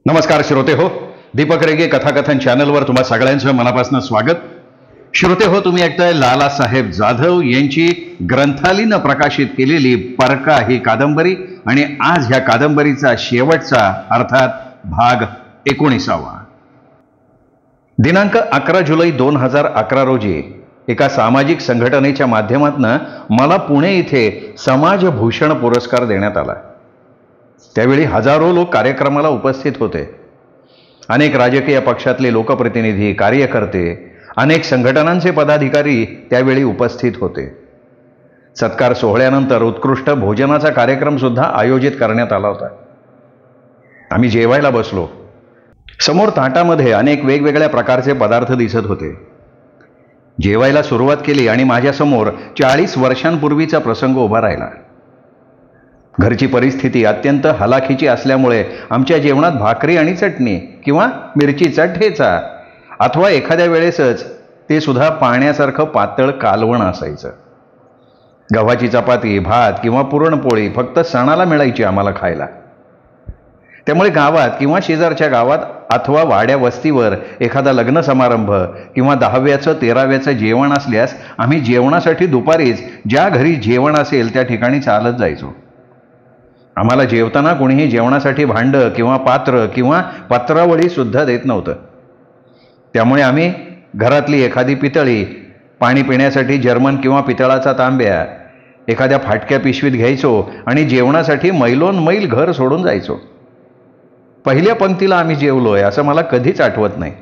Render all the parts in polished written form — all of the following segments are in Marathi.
नमस्कार श्रोते हो, दीपक रेगे कथाकथन चॅनलवर तुम्हा सगळ्यांचं मनापासून स्वागत. श्रोते हो, तुम्ही ऐकताय लालासाहेब जाधव यांची ग्रंथालीनं प्रकाशित केलेली परका ही कादंबरी आणि आज ह्या कादंबरीचा शेवटचा अर्थात भाग 19वा. दिनांक 11 जुलै 2011 रोजी एका सामाजिक संघटनेच्या माध्यमातून मला पुणे इथे समाजभूषण पुरस्कार देण्यात आला. त्यावेळी हजारो लोक कार्यक्रमाला उपस्थित होते. अनेक राजकीय पक्षातले लोकप्रतिनिधी, कार्यकर्ते, अनेक संघटनांचे पदाधिकारी त्यावेळी उपस्थित होते. सत्कार सोहळ्यानंतर उत्कृष्ट भोजनाचा कार्यक्रम सुद्धा आयोजित करण्यात आला होता. आम्ही जेवायला बसलो. समोर ताटामध्ये अनेक वेगवेगळ्या प्रकारचे पदार्थ दिसत होते. जेवायला सुरुवात केली आणि माझ्यासमोर 40 वर्षांपूर्वीचा प्रसंग उभा राहिला. घरची परिस्थिती अत्यंत हलाखीची असल्यामुळे आमच्या जेवणात भाकरी आणि चटणी किंवा मिरचीचा ठेचा अथवा एखाद्या वेळेसच ते सुद्धा पाण्यासारखं पातळ कालवण असायचं. गव्हाची चपाती, भात किंवा पुरणपोळी फक्त सणाला मिळायची आम्हाला खायला. त्यामुळे गावात किंवा शेजारच्या गावात अथवा वाड्या वस्तीवर एखादा लग्न समारंभ किंवा 10व्याचं 13व्याचं जेवण असल्यास आम्ही जेवणासाठी दुपारीच ज्या घरी जेवण असेल त्या ठिकाणी चालत जायचो. आम्हाला जेवताना कोणीही जेवणासाठी भांडं किंवा पात्र किंवा पत्रावळी सुद्धा देत नव्हतं. त्यामुळे आम्ही घरातली एखादी पितळी, पाणी पिण्यासाठी जर्मन किंवा पितळाचा तांब्या एखाद्या फाटक्या पिशवीत घ्यायचो आणि जेवणासाठी मैलोन मैल घर सोडून जायचो. पहिल्या पंक्तीला आम्ही जेवलोय असं मला कधीच आठवत नाही.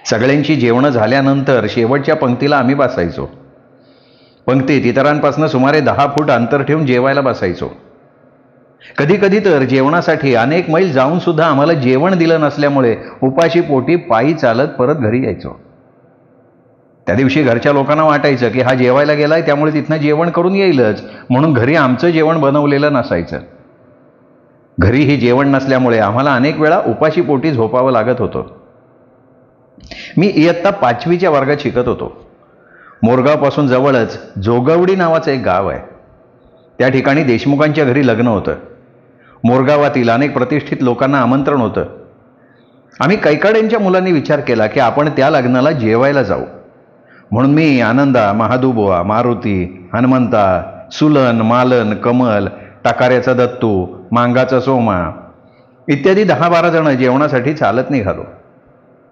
सगळ्यांची जेवणं झाल्यानंतर शेवटच्या पंक्तीला आम्ही बसायचो. पंक्तीत इतरांपासून सुमारे 10 फूट अंतर ठेवून जेवायला बसायचो. कधी कधी तर जेवणासाठी अनेक मैल जाऊन सुद्धा आम्हाला जेवण दिलं नसल्यामुळे उपाशी पोटी पायी चालत परत घरी यायचो. त्या दिवशी घरच्या लोकांना वाटायचं की हा जेवायला गेलाय त्यामुळे तिथनं जेवण करून येईलच, म्हणून घरी आमचं जेवण बनवलेलं नसायचं. घरीही जेवण नसल्यामुळे आम्हाला अनेक वेळा उपाशी पोटी झोपावं लागत होतं. मी इयत्ता 5वीच्या वर्गात शिकत होतो. मोरगावपासून जवळच जोगवडी नावाचं एक गाव आहे. त्या ठिकाणी देशमुखांच्या घरी लग्न होतं. मोरगावातील अनेक प्रतिष्ठित लोकांना आमंत्रण होतं. आम्ही कैकाड्यांच्या मुलांनी विचार केला की आपण त्या लग्नाला जेवायला जाऊ. म्हणून मी आनंदा, महादुबुवा, मारुती, हनुमंता, सुलन, मालन, कमल, टाकाऱ्याचा दत्तू, मांगाचा सोमा इत्यादी 10-12 जण जेवणासाठी चालत निघालो.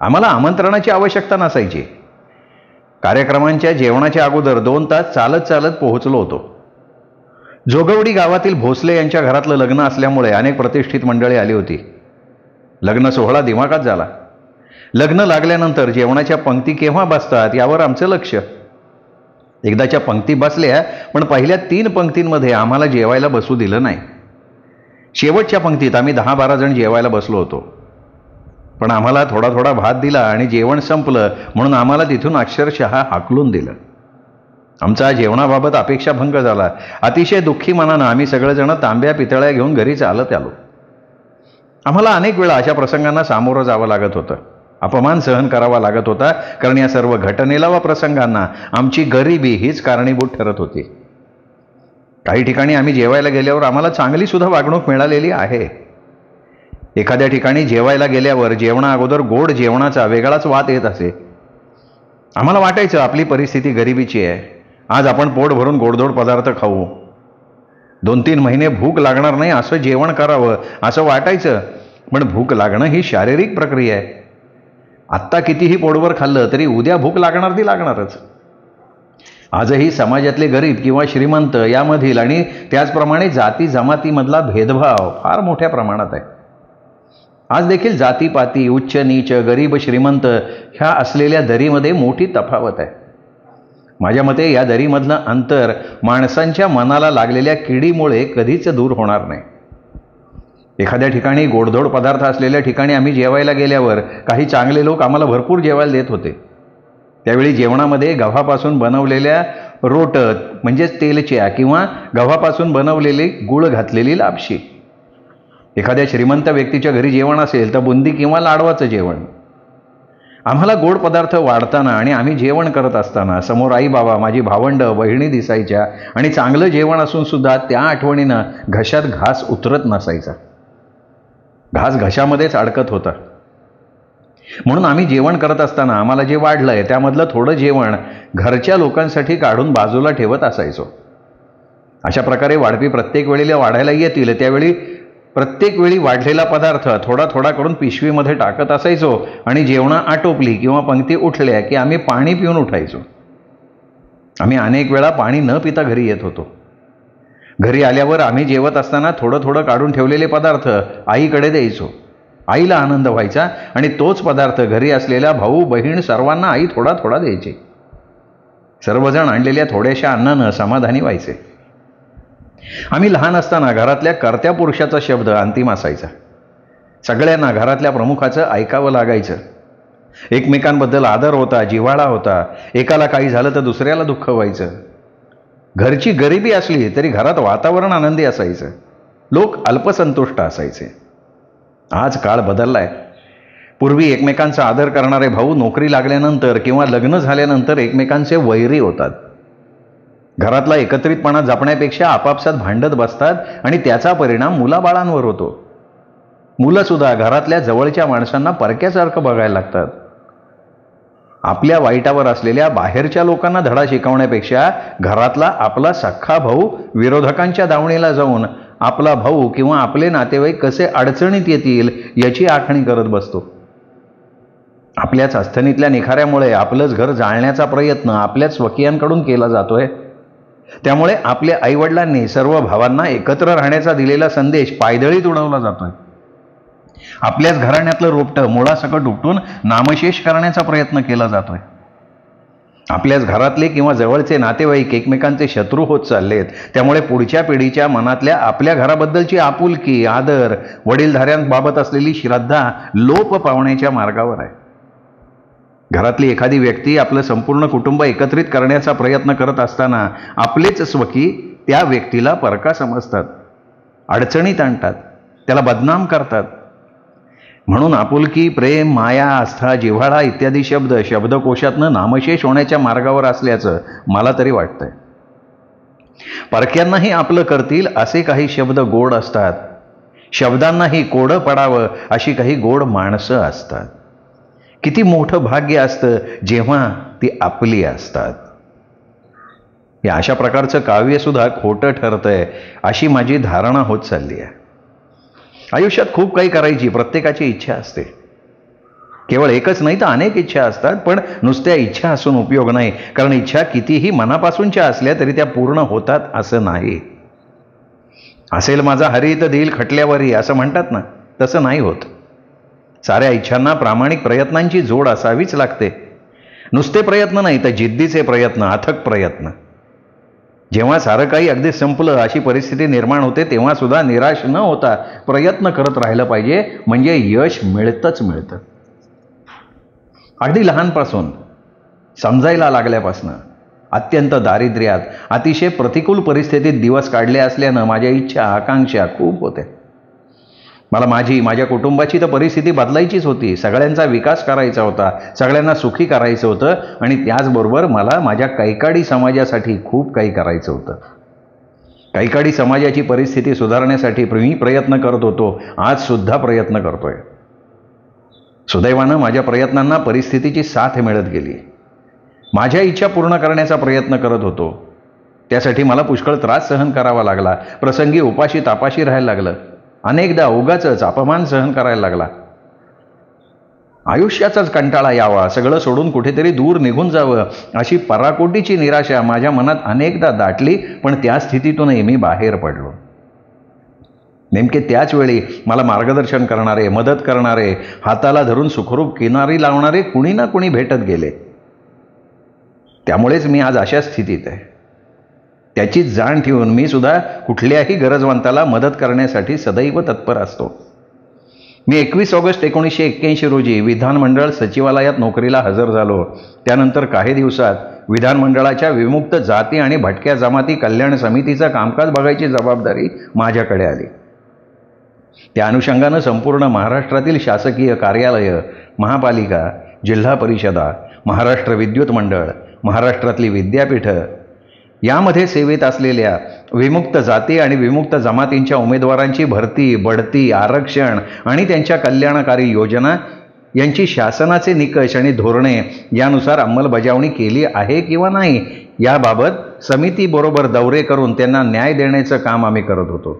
आम्हाला आमंत्रणाची आवश्यकता नसायची. कार्यक्रमांच्या जेवणाच्या अगोदर 2 तास चालत चालत पोहोचलो होतो. जोगवडी गावातील भोसले यांच्या घरातलं लग्न असल्यामुळे अनेक प्रतिष्ठित मंडळी आली होती. लग्न सोहळा दिमाखात झाला. लग्न लागल्यानंतर जेवणाच्या पंक्ती केव्हा बसतात यावर आमचं लक्ष. एकदाच्या पंक्ती बसल्या, पण पहिल्या 3 पंक्तींमध्ये आम्हाला जेवायला बसू दिलं नाही. शेवटच्या पंक्तीत आम्ही 10-12 जण जेवायला बसलो होतो. पण आम्हाला थोडा थोडा भात दिला आणि जेवण संपलं म्हणून आम्हाला तिथून अक्षरशः हाकलून दिलं. आमचा जेवणाबाबत अपेक्षाभंग झाला. अतिशय दुःखी मनानं आम्ही सगळेजण तांब्या पितळ्या घेऊन घरी चालत आलो. आम्हाला अनेक वेळा अशा प्रसंगांना सामोरं जावं लागत होतं. अपमान सहन करावा लागत होता, कारण या सर्व घटनेला व प्रसंगांना आमची गरिबी हीच कारणीभूत ठरत होती. काही ठिकाणी आम्ही जेवायला गेल्यावर आम्हाला चांगली सुद्धा वागणूक मिळालेली आहे. एखाद्या ठिकाणी जेवायला गेल्यावर जेवणा अगोदर गोड जेवणाचा वेगळाच वाद येत असे. आम्हाला वाटायचं आपली परिस्थिती गरिबीची आहे, आज आपण पोट भरून गोडधोड पदार्थ खाऊ, 2-3 महिने भूक लागणार नाही असं जेवण करावं असं वाटायचं. पण भूक लागणं ही शारीरिक प्रक्रिया आहे. आत्ता कितीही पोटभर खाल्लं तरी उद्या भूक लागणार ती लागणारच. आजही समाजातले गरीब किंवा श्रीमंत यामधील आणि त्याचप्रमाणे जाती जमातीमधला भेदभाव फार मोठ्या प्रमाणात आहे. आज देखील जातीपाती, उच्च नीच, गरीब श्रीमंत ह्या असलेल्या दरीमध्ये मोठी तफावत आहे. माझ्या मते या दरीमधलं अंतर माणसांच्या मनाला लागलेल्या किडीमुळे कधीच दूर होणार नाही. एखाद्या ठिकाणी गोडधोड पदार्थ असलेल्या ठिकाणी आम्ही जेवायला गेल्यावर काही चांगले लोक आम्हाला भरपूर जेवायला देत होते. त्यावेळी जेवणामध्ये गव्हापासून बनवलेल्या रोटत म्हणजेच तेलच्या किंवा गव्हापासून बनवलेली गुळ घातलेली लापशी. एखाद्या श्रीमंत व्यक्तीच्या घरी जेवण असेल तर बुंदी किंवा लाडवाचं जेवण. आम्हाला गोड पदार्थ वाढताना आणि आम्ही जेवण करत असताना समोर आई बाबा, माझी भावंडं, बहिणी दिसायच्या आणि चांगलं जेवण असून सुद्धा त्या आठवणीनं घशात घास उतरत नसायचा. घास घशामध्येच अडकत होता. म्हणून आम्ही जेवण करत असताना आम्हाला जे वाढलंय त्यामधलं थोडं जेवण घरच्या लोकांसाठी काढून बाजूला ठेवत असायचो. अशा प्रकारे वाढपी प्रत्येक वेळेला वाढायला येतील त्यावेळी प्रत्येक वेळी वाढलेला पदार्थ थोडा थोडा करून पिशवीमध्ये टाकत असायचो आणि जेवणं आटोपली किंवा पंक्ती उठल्या की आम्ही पाणी पिऊन उठायचो. आम्ही अनेक वेळा पाणी न पिता घरी येत होतो. घरी आल्यावर आम्ही जेवत असताना थोडं थोडं काढून ठेवलेले पदार्थ आईकडे द्यायचो. आईला आनंद व्हायचा आणि तोच पदार्थ घरी असलेल्या भाऊ बहीण सर्वांना आई थोडा थोडा द्यायचे. सर्वजण आणलेल्या थोड्याशा अन्नानं समाधानी व्हायचे. आम्ही लहान असताना घरातल्या कर्त्या पुरुषाचा शब्द अंतिम असायचा. सगळ्यांना घरातल्या प्रमुखाचं ऐकावं लागायचं. एकमेकांबद्दल आदर होता, जिव्हाळा होता. एकाला काही झालं तर दुसऱ्याला दुःख व्हायचं. घरची गरिबी असली तरी घरात वातावरण आनंदी असायचं. लोक अल्पसंतुष्ट असायचे. आज काळ बदललाय. पूर्वी एकमेकांचा आदर करणारे भाऊ नोकरी लागल्यानंतर किंवा लग्न झाल्यानंतर एकमेकांचे वैरी होतात. घरातला एकत्रितपणा जपण्यापेक्षा आपापसात भांडत बसतात आणि त्याचा परिणाम मुलाबाळांवर होतो. मुलं सुद्धा घरातल्या जवळच्या माणसांना परक्यासारखं बघायला लागतात. आपल्या वाईटावर असलेल्या बाहेरच्या लोकांना धडा शिकवण्यापेक्षा घरातला आपला सख्खा भाऊ विरोधकांच्या दावणीला जाऊन आपला भाऊ किंवा आपले नातेवाईक कसे अडचणीत येतील याची आखणी करत बसतो. आपल्याच अस्थनीतल्या निखाऱ्यामुळे आपलंच घर जाळण्याचा प्रयत्न आपल्याच स्वकीयांकडून केला जातोय. त्यामुळे आपल्या आईवडिलांनी सर्व भावांना एकत्र राहण्याचा दिलेला संदेश पायदळीत उडवला जातोय. आपल्याच घराण्यातलं रोपटं मुळासकट उपटून नामशेष करण्याचा प्रयत्न केला जातोय. आपल्याच घरातले किंवा जवळचे नातेवाईक एकमेकांचे शत्रू होत चाललेत. त्यामुळे पुढच्या पिढीच्या मनातल्या आपल्या घराबद्दलची आपुलकी, आदर, वडीलधाऱ्यांबाबत असलेली श्रद्धा लोप पावण्याच्या मार्गावर आहे. घरातली एखादी व्यक्ती आपलं संपूर्ण कुटुंब एकत्रित करण्याचा प्रयत्न करत असताना आपलेच स्वकी त्या व्यक्तीला परका समजतात, अडचणीत आणतात, त्याला बदनाम करतात. म्हणून आपुलकी, प्रेम, माया, आस्था, जिव्हाळा इत्यादी शब्द शब्दकोशातनं नामशेष होण्याच्या मार्गावर असल्याचं मला तरी वाटतंय. परक्यांनाही आपलं करतील असे काही शब्द गोड असतात. शब्दांनाही कोडं पडावं अशी काही गोड माणसं असतात. किती मोठं भाग्य असतं जेव्हा ती आपली असतात. या अशा प्रकारचं काव्यसुद्धा खोटं ठरतंय अशी माझी धारणा होत चालली आहे. आयुष्यात खूप काही करायची प्रत्येकाची इच्छा असते. केवळ एकच नाही तर अनेक इच्छा असतात. पण नुसत्या इच्छा असून उपयोग नाही. कारण इच्छा कितीही मनापासूनच्या असल्या तरी त्या पूर्ण होतात असं नाही. असेल माझा हरी तर देईल खटल्यावरही असं म्हणतात ना, तसं नाही होत. साऱ्या इच्छांना प्रामाणिक प्रयत्नांची जोड असावीच लागते. नुसते प्रयत्न नाही तर जिद्दीचे प्रयत्न, अथक प्रयत्न. जेव्हा सारं काही अगदी संपलं अशी परिस्थिती निर्माण होते तेव्हा सुद्धा निराश न होता प्रयत्न करत राहिलं पाहिजे. म्हणजे यश मिळतंच मिळतं. अगदी लहानपासून समजायला लागल्यापासून अत्यंत दारिद्र्यात अतिशय प्रतिकूल परिस्थितीत दिवस काढले असल्यानं माझ्या इच्छा, आकांक्षा खूप होत्या. मला माझ्या कुटुंबाची तर परिस्थिती बदलायचीच होती. सगळ्यांचा विकास करायचा होता, सगळ्यांना सुखी करायचं होतं आणि त्याचबरोबर मला माझ्या कैकाडी समाजासाठी खूप काही करायचं होतं. कैकाडी समाजाची परिस्थिती सुधारण्यासाठी मी प्रयत्न करत होतो. आज सुद्धा प्रयत्न करतोय. सुदैवानं माझ्या प्रयत्नांना परिस्थितीची साथ मिळत गेली. माझ्या इच्छा पूर्ण करण्याचा प्रयत्न करत होतो. त्यासाठी मला पुष्कळ त्रास सहन करावा लागला. प्रसंगी उपाशी तापाशी राहायला लागलं. अनेकदा उगाचच अपमान सहन करायला लागला. आयुष्याचाच कंटाळा यावा, सगळं सोडून कुठेतरी दूर निघून जावं अशी पराकोटीची निराशा माझ्या मनात अनेकदा दाटली. पण त्या स्थितीतूनही मी बाहेर पडलो. नेमके त्याच वेळी मला मार्गदर्शन करणारे, मदत करणारे, हाताला धरून सुखरूप किनारी लावणारे कुणी ना कुणी भेटत गेले. त्यामुळेच मी आज अशा स्थितीत आहे. त्याची जाण ठेवून मी सुद्धा कुठल्याही गरजवंताला मदत करण्यासाठी सदैव तत्पर असतो. मी 21 ऑगस्ट 1981 रोजी विधानमंडळ सचिवालयात नोकरीला हजर झालो. त्यानंतर काही दिवसात विधानमंडळाच्या विमुक्त जाती आणि भटक्या जमाती कल्याण समितीचं कामकाज बघायची जबाबदारी माझ्याकडे आली. त्या अनुषंगानं संपूर्ण महाराष्ट्रातील शासकीय कार्यालय, महापालिका, जिल्हा परिषदा, महाराष्ट्र विद्युत मंडळ, महाराष्ट्रातली विद्यापीठं, यामध्ये सेवेत असलेल्या विमुक्त जाती आणि विमुक्त जमातींच्या उमेदवारांची भरती, बढती, आरक्षण आणि त्यांच्या कल्याणकारी योजना यांची शासनाचे निकष आणि धोरणे यानुसार अंमलबजावणी केली आहे किंवा नाही याबाबत समितीबरोबर दौरे करून त्यांना न्याय देण्याचं काम आम्ही करत होतो.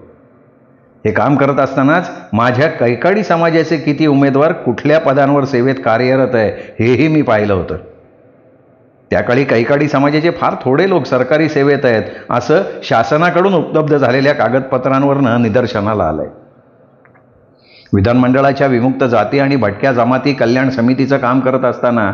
हे काम करत असतानाच माझ्या कैकाडी समाजाचे किती उमेदवार कुठल्या पदांवर सेवेत कार्यरत आहे हेही मी पाहिलं होतं. त्याकाळी कैकाडी समाजाचे फार थोडे लोक सरकारी सेवेत आहेत असं शासनाकडून उपलब्ध झालेल्या कागदपत्रांवरनं निदर्शनाला आलंय. विधानमंडळाच्या विमुक्त जाती आणि भटक्या जमाती कल्याण समितीचं काम करत असताना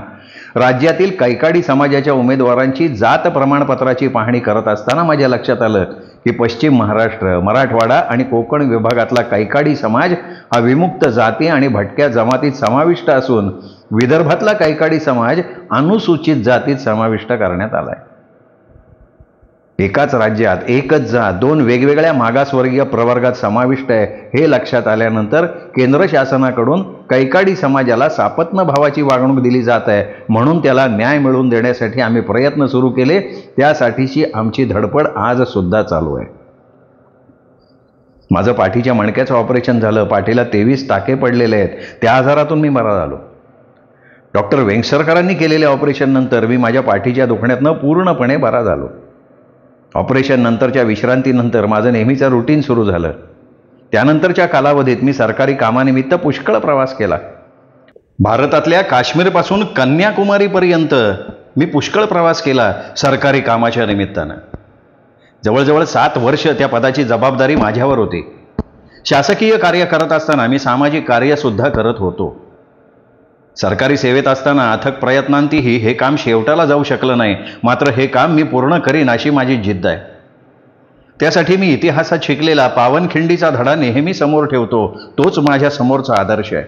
राज्यातील कैकाडी समाजाच्या उमेदवारांची जात प्रमाणपत्राची पाहणी करत असताना माझ्या लक्षात आलं की पश्चिम महाराष्ट्र, मराठवाडा आणि कोकण विभागातला कैकाडी समाज हा विमुक्त जाती आणि भटक्या जमातीत समाविष्ट असून विदर्भातला कैकाडी समाज अनुसूचित जातीत समाविष्ट करण्यात आलाय. एकाच राज्यात एकच जात दोन वेगवेगळ्या मागासवर्गीय प्रवर्गात समाविष्ट आहे हे लक्षात आल्यानंतर केंद्र शासनाकडून कैकाडी समाजाला सापत्न भावाची वागणूक दिली जात आहे म्हणून त्याला न्याय मिळवून देण्यासाठी आम्ही प्रयत्न सुरू केले. त्यासाठीची आमची धडपड आज सुद्धा चालू आहे. माझं पाठीच्या मणक्याचं ऑपरेशन झालं. पाठीला 23 टाके पडलेले आहेत. त्या आजारातून मी बरा झालो. डॉक्टर वेंगसरकरांनी केलेल्या ऑपरेशन नंतर मी माझ्या पाठीच्या दुखण्यातनं पूर्णपणे बरा झालो. ऑपरेशन नंतरच्या विश्रांतीनंतर माझं नेहमीचं रुटीन सुरू झालं. त्यानंतरच्या कालावधीत मी सरकारी कामानिमित्त पुष्कळ प्रवास केला. भारतातल्या काश्मीरपासून कन्याकुमारीपर्यंत मी पुष्कळ प्रवास केला सरकारी कामाच्या निमित्तानं. जवळजवळ 7 वर्ष त्या पदाची जबाबदारी माझ्यावर होती. शासकीय कार्य करत असताना मी सामाजिक कार्यसुद्धा करत होतो. सरकारी सेवेत असताना अथक प्रयत्नांतीही हे काम शेवटाला जाऊ शकलं नाही. मात्र हे काम मी पूर्ण करीन अशी माझी जिद्द आहे. त्यासाठी मी इतिहासात शिकलेला पावनखिंडीचा धडा नेहमी समोर ठेवतो. तोच माझ्या समोरचा आदर्श आहे.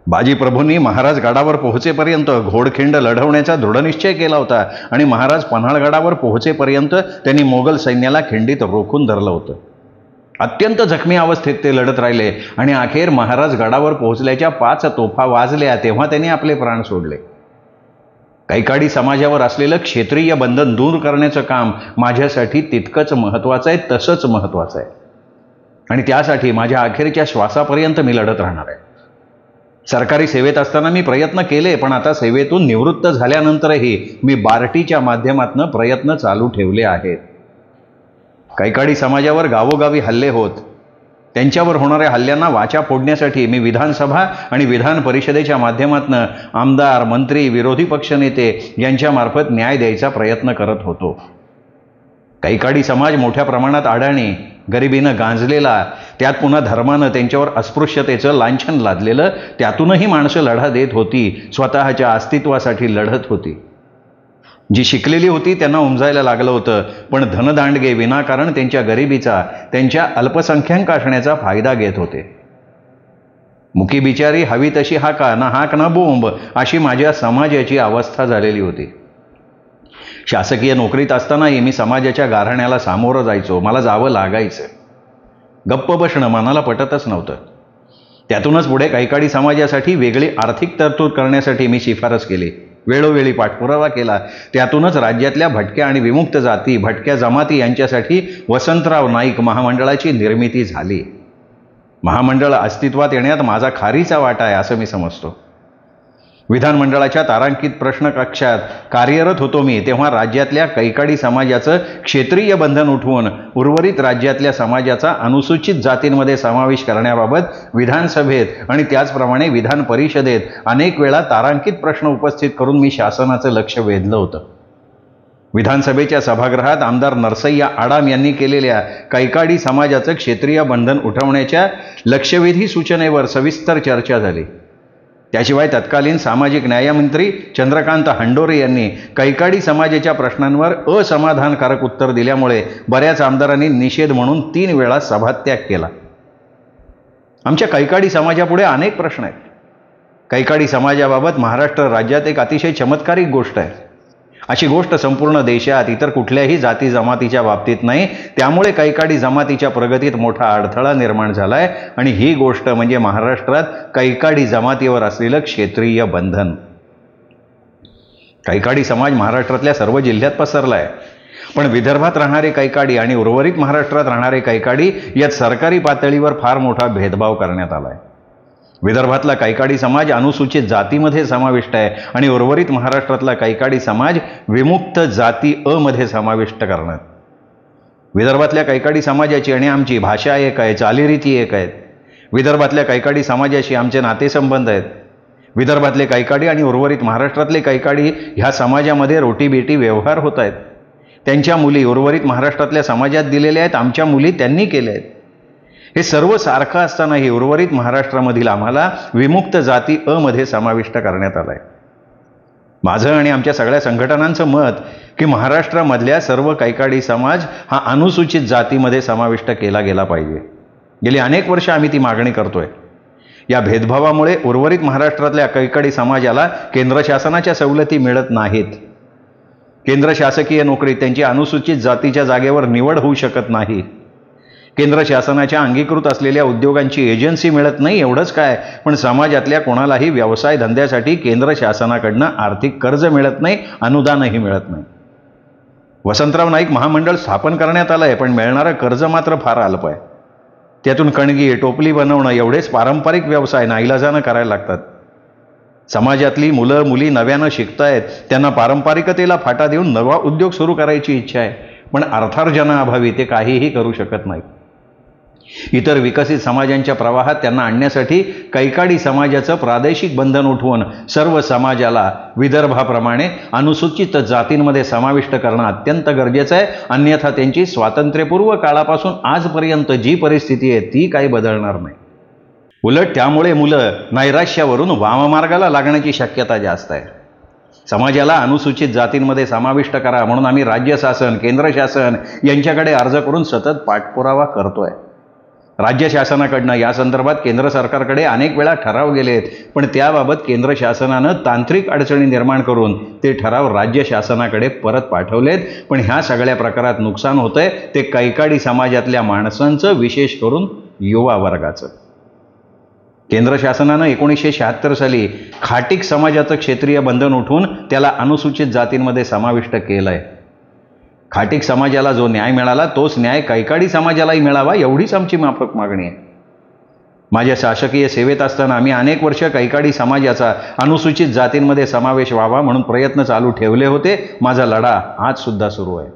बाजीप्रभूंनी महाराज गडावर पोहोचेपर्यंत घोडखिंड लढवण्याचा दृढनिश्चय केला होता आणि महाराज पन्हाळगडावर पोहोचेपर्यंत त्यांनी मोगल सैन्याला खिंडीत रोखून धरलं होतं. अत्यंत जखमी अवस्थेत ते लढत राहिले आणि अखेर महाराज गडावर पोहोचल्याच्या 5 तोफा वाजल्या तेव्हा त्यांनी आपले प्राण सोडले. कैकाडी समाजावर असलेलं क्षेत्रीय बंधन दूर करण्याचं काम माझ्यासाठी तितकंच महत्त्वाचं आहे, तसंच महत्त्वाचं आहे आणि त्यासाठी माझ्या अखेरच्या श्वासापर्यंत मी लढत राहणार आहे. सरकारी सेवेत असताना मी प्रयत्न केले, पण आता सेवेतून निवृत्त झाल्यानंतरही मी बार्टीच्या माध्यमातून प्रयत्न चालू ठेवले आहेत. कैकाडी समाजावर गावोगावी हल्ले होत. त्यांच्यावर होणाऱ्या हल्ल्यांना वाचा फोडण्यासाठी मी विधानसभा आणि विधान परिषदेच्या माध्यमातून आमदार, मंत्री, विरोधी पक्षनेते यांच्यामार्फत न्याय द्यायचा प्रयत्न करत होतो. कैकाडी समाज मोठ्या प्रमाणात अडाणी, गरिबीनं गांजलेला, त्यात पुन्हा धर्मानं त्यांच्यावर अस्पृश्यतेचं लांछन लादलेलं, त्यातूनही माणसं लढा देत होती, स्वतःच्या अस्तित्वासाठी लढत होती. जी शिकलेली होती त्यांना उमजायला लागलं होतं, पण धनदांडगे विनाकारण त्यांच्या गरिबीचा, त्यांच्या अल्पसंख्याक असण्याचा फायदा घेत होते. मुकी बिचारी हवी तशी हाका, ना हाक ना बोंब अशी माझ्या समाजाची अवस्था झालेली होती. शासकीय नोकरीत असतानाही मी समाजाच्या गाऱ्हाण्याला सामोरं जायचो. मला जावं लागायचं. गप्प बसणं मनाला पटतच नव्हतं. त्यातूनच पुढे कैकाडी समाजासाठी वेगळी आर्थिक तरतूद करण्यासाठी मी शिफारस केली. वेळोवेळी पाठपुरावा केला. त्यातूनच राज्यातल्या भटक्या आणि विमुक्त जाती, भटक्या जमाती यांच्यासाठी वसंतराव नाईक महामंडळाची निर्मिती झाली. महामंडळ अस्तित्वात येण्यात माझा खारीचा वाटा आहे असं मी समजतो. विधानमंडळाच्या तारांकित प्रश्न कक्षात कार्यरत होतो मी तेव्हा राज्यातल्या कैकाडी समाजाचं क्षेत्रीय बंधन उठवून उर्वरित राज्यातल्या समाजाचा अनुसूचित जातींमध्ये समावेश करण्याबाबत विधानसभेत आणि त्याचप्रमाणे विधान परिषदेत अनेक वेळा तारांकित प्रश्न उपस्थित करून मी शासनाचं लक्ष वेधलं होतं. विधानसभेच्या सभागृहात आमदार नरसय्या आडाम यांनी केलेल्या कैकाडी समाजाचं क्षेत्रीय बंधन उठवण्याच्या लक्षवेधी सूचनेवर सविस्तर चर्चा झाली. त्याशिवाय तत्कालीन सामाजिक न्यायमंत्री चंद्रकांत हंडोरे यांनी कैकाडी समाजाच्या प्रश्नांवर असमाधानकारक उत्तर दिल्यामुळे बऱ्याच आमदारांनी निषेध म्हणून 3 वेळा सभात्याग केला. आमच्या कैकाडी समाजापुढे अनेक प्रश्न आहेत. कैकाडी समाजाबाबत महाराष्ट्र राज्यात एक अतिशय चमत्कारिक गोष्ट आहे. अशी गोष्ट संपूर्ण देशात इतर कुठल्याही जाती जमातीच्या बाबतीत नाही. त्यामुळे कैकाडी जमातीच्या प्रगतीत मोठा अडथळा निर्माण झालाय आणि ही गोष्ट म्हणजे महाराष्ट्रात कैकाडी जमातीवर असलेलं क्षेत्रीय बंधन. कैकाडी समाज महाराष्ट्रातल्या सर्व जिल्ह्यात पसरलाय. पण विदर्भात राहणारे कैकाडी आणि उर्वरित महाराष्ट्रात राहणारे कैकाडी यात सरकारी पातळीवर फार मोठा भेदभाव करण्यात आलाय. विदर्भातला कैकाडी समाज अनुसूचित जातीमध्ये समाविष्ट आहे आणि उर्वरित महाराष्ट्रातला कैकाडी समाज विमुक्त जाती अ मध्ये समाविष्ट करण्यात. विदर्भातल्या कैकाडी समाजाची आणि आमची भाषा एक आहे, चालीरीती एक आहेत. विदर्भातल्या कैकाडी समाजाशी आमचे नातेसंबंध आहेत. विदर्भातले कैकाडी आणि उर्वरित महाराष्ट्रातले कैकाडी ह्या समाजामध्ये रोटीबेटी व्यवहार होत आहेत. त्यांच्या मुली उर्वरित महाराष्ट्रातल्या समाजात दिलेल्या आहेत, आमच्या मुली त्यांनी केल्या आहेत. हे सर्व सारखं असतानाही उर्वरित महाराष्ट्रामधील आम्हाला विमुक्त जाती अ मध्ये समाविष्ट करण्यात आलंय. माझं आणि आमच्या सगळ्या संघटनांचं मत की महाराष्ट्रामधल्या सर्व कैकाडी समाज हा अनुसूचित जातीमध्ये समाविष्ट केला गेला पाहिजे. गेली अनेक वर्ष आम्ही ती मागणी करतोय. या भेदभावामुळे उर्वरित महाराष्ट्रातल्या कैकाडी समाजाला केंद्र शासनाच्या सवलती मिळत नाहीत. केंद्र शासकीय नोकरीत त्यांची अनुसूचित जातीच्या जागेवर निवड होऊ शकत नाही. केंद्र शासनाच्या अंगीकृत असलेल्या उद्योगांची एजन्सी मिळत नाही एवढंच काय, पण समाजातल्या कोणालाही व्यवसाय धंद्यासाठी केंद्र शासनाकडनं आर्थिक कर्ज मिळत नाही, अनुदानही मिळत नाही. वसंतराव नाईक महामंडळ स्थापन करण्यात आलंय, पण मिळणारं कर्ज मात्र फार अल्प आहे. त्यातून कणगी टोपली बनवणं एवढेच पारंपरिक व्यवसाय नाईलाजानं करायला लागतात. समाजातली मुलं मुली नव्यानं शिकतायत, त्यांना पारंपरिकतेला फाटा देऊन नवा उद्योग सुरू करायची इच्छा आहे, पण अर्थार्जनाअभावी ते काहीही करू शकत नाहीत. इतर विकसित समाजांच्या प्रवाहात त्यांना आणण्यासाठी कैकाडी समाजाचं प्रादेशिक बंधन उठवून सर्व समाजाला विदर्भाप्रमाणे अनुसूचित जातींमध्ये समाविष्ट करणं अत्यंत गरजेचं आहे. अन्यथा त्यांची स्वातंत्र्यपूर्व काळापासून आजपर्यंत जी परिस्थिती आहे ती काही बदलणार नाही. उलट त्यामुळे मुलं नैराश्यावरून वाममार्गाला लागण्याची शक्यता जास्त आहे. समाजाला अनुसूचित जातींमध्ये समाविष्ट करा म्हणून आम्ही राज्य शासन केंद्र शासन यांच्याकडे अर्ज करून सतत पाठपुरावा करतोय. राज्य शासनाकडनं या संदर्भात केंद्र सरकारकडे अनेक वेळा ठराव गेलेत, पण त्याबाबत केंद्र शासनानं तांत्रिक अडचणी निर्माण करून ते ठराव राज्य शासनाकडे परत पाठवलेत. पण ह्या सगळ्या प्रकारात नुकसान होतंय ते कैकाडी समाजातल्या माणसांचं, विशेष करून युवा वर्गाचं. केंद्र शासनानं 1976 साली खाटीक समाजाचं क्षेत्रीय बंधन उठवून त्याला अनुसूचित जातींमध्ये समाविष्ट केलंय. खाटीक समाजाला जो न्याय मिळाला तोच न्याय कैकाडी समाजालाही मिळावा एवढीच आमची माफक मागणी आहे. माझ्या शासकीय सेवेत असताना आम्ही अनेक वर्ष कैकाडी समाजाचा अनुसूचित जातींमध्ये समावेश व्हावा म्हणून प्रयत्न चालू ठेवले होते. माझा लढा आज सुद्धा सुरू आहे.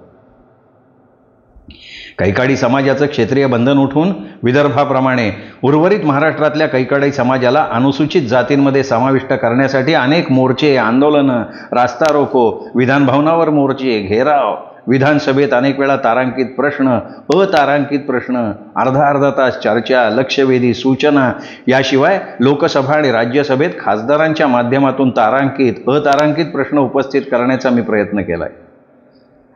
कैकाडी समाजाचं क्षेत्रीय बंधन उठवून विदर्भाप्रमाणे उर्वरित महाराष्ट्रातल्या कैकाडी समाजाला अनुसूचित जातींमध्ये समाविष्ट करण्यासाठी अनेक मोर्चे, आंदोलनं, रास्ता रोको, विधानभवनावर मोर्चे, घेराव, विधानसभेत अनेक वेळा तारांकित प्रश्न, अतारांकित प्रश्न, अर्धा तास चर्चा, लक्षवेधी सूचना, याशिवाय लोकसभा आणि राज्यसभेत खासदारांच्या माध्यमातून तारांकित अतारांकित प्रश्न उपस्थित करण्याचा मी प्रयत्न केलाय.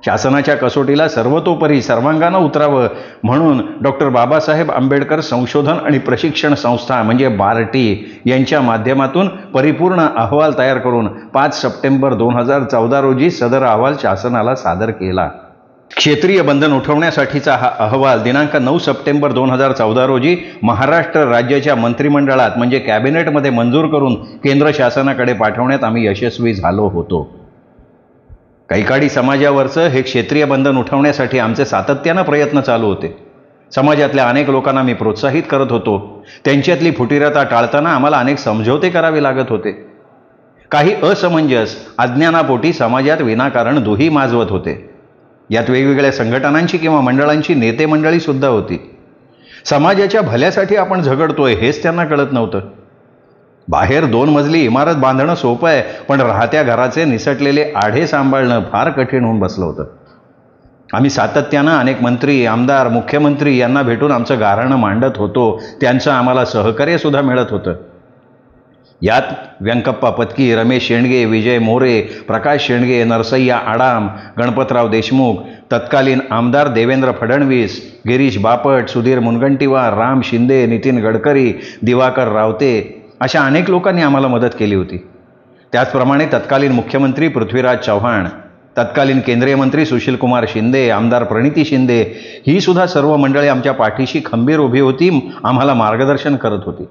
शासनाच्या कसोटीला सर्वतोपरी सर्वांगानं उतरावं म्हणून डॉक्टर बाबासाहेब आंबेडकर संशोधन आणि प्रशिक्षण संस्था म्हणजे बार्टी यांच्या माध्यमातून परिपूर्ण अहवाल तयार करून 5 सप्टेंबर 2014 रोजी सदर अहवाल शासनाला सादर केला. क्षेत्रीय बंधन उठवण्यासाठीचा हा अहवाल दिनांक 9 सप्टेंबर 2014 रोजी महाराष्ट्र राज्याच्या मंत्रिमंडळात म्हणजे कॅबिनेटमध्ये मंजूर करून केंद्र शासनाकडे पाठवण्यात आम्ही यशस्वी झालो होतो. कैकाडी समाजावरचं हे क्षेत्रीय बंधन उठवण्यासाठी आमचे सातत्यानं प्रयत्न चालू होते. समाजातल्या अनेक लोकांना मी प्रोत्साहित करत होतो. त्यांच्यातली फुटीरता टाळताना आम्हाला अनेक समझोते करावे लागत होते. काही असमंजस अज्ञानापोटी समाजात विनाकारण दुही माजवत होते. यात वेगवेगळ्या संघटनांची किंवा मंडळांची नेते मंडळी सुद्धा होती. समाजाच्या भल्यासाठी आपण झगडतोय हेच त्यांना कळत नव्हतं. बाहेर 2 मजली इमारत बांधणं सोपं आहे, पण राहत्या घराचे निसटलेले आढे सांभाळणं फार कठीण होऊन बसलं होतं. आम्ही सातत्यानं अनेक मंत्री, आमदार, मुख्यमंत्री यांना भेटून आमचं गाऱ्हाणं मांडत होतो. त्यांचं आम्हाला सहकार्य सुद्धा मिळत होतं. यात व्यंकप्पा पत्की, रमेश शेंडगे, विजय मोरे, प्रकाश शेंडगे, नरसय्या आडाम, गणपतराव देशमुख, तत्कालीन आमदार देवेंद्र फडणवीस, गिरीश बापट, सुधीर मुनगंटीवार, राम शिंदे, नितीन गडकरी, दिवाकर रावते अशा अनेक लोकांनी आम्हाला मदत केली होती. त्याचप्रमाणे तत्कालीन मुख्यमंत्री पृथ्वीराज चव्हाण, तत्कालीन केंद्रीय मंत्री सुशीलकुमार शिंदे, आमदार प्रणिती शिंदे ही सुद्धा सर्व मंडळी आमच्या पाठीशी खंबीर उभी होती, आम्हाला मार्गदर्शन करत होती.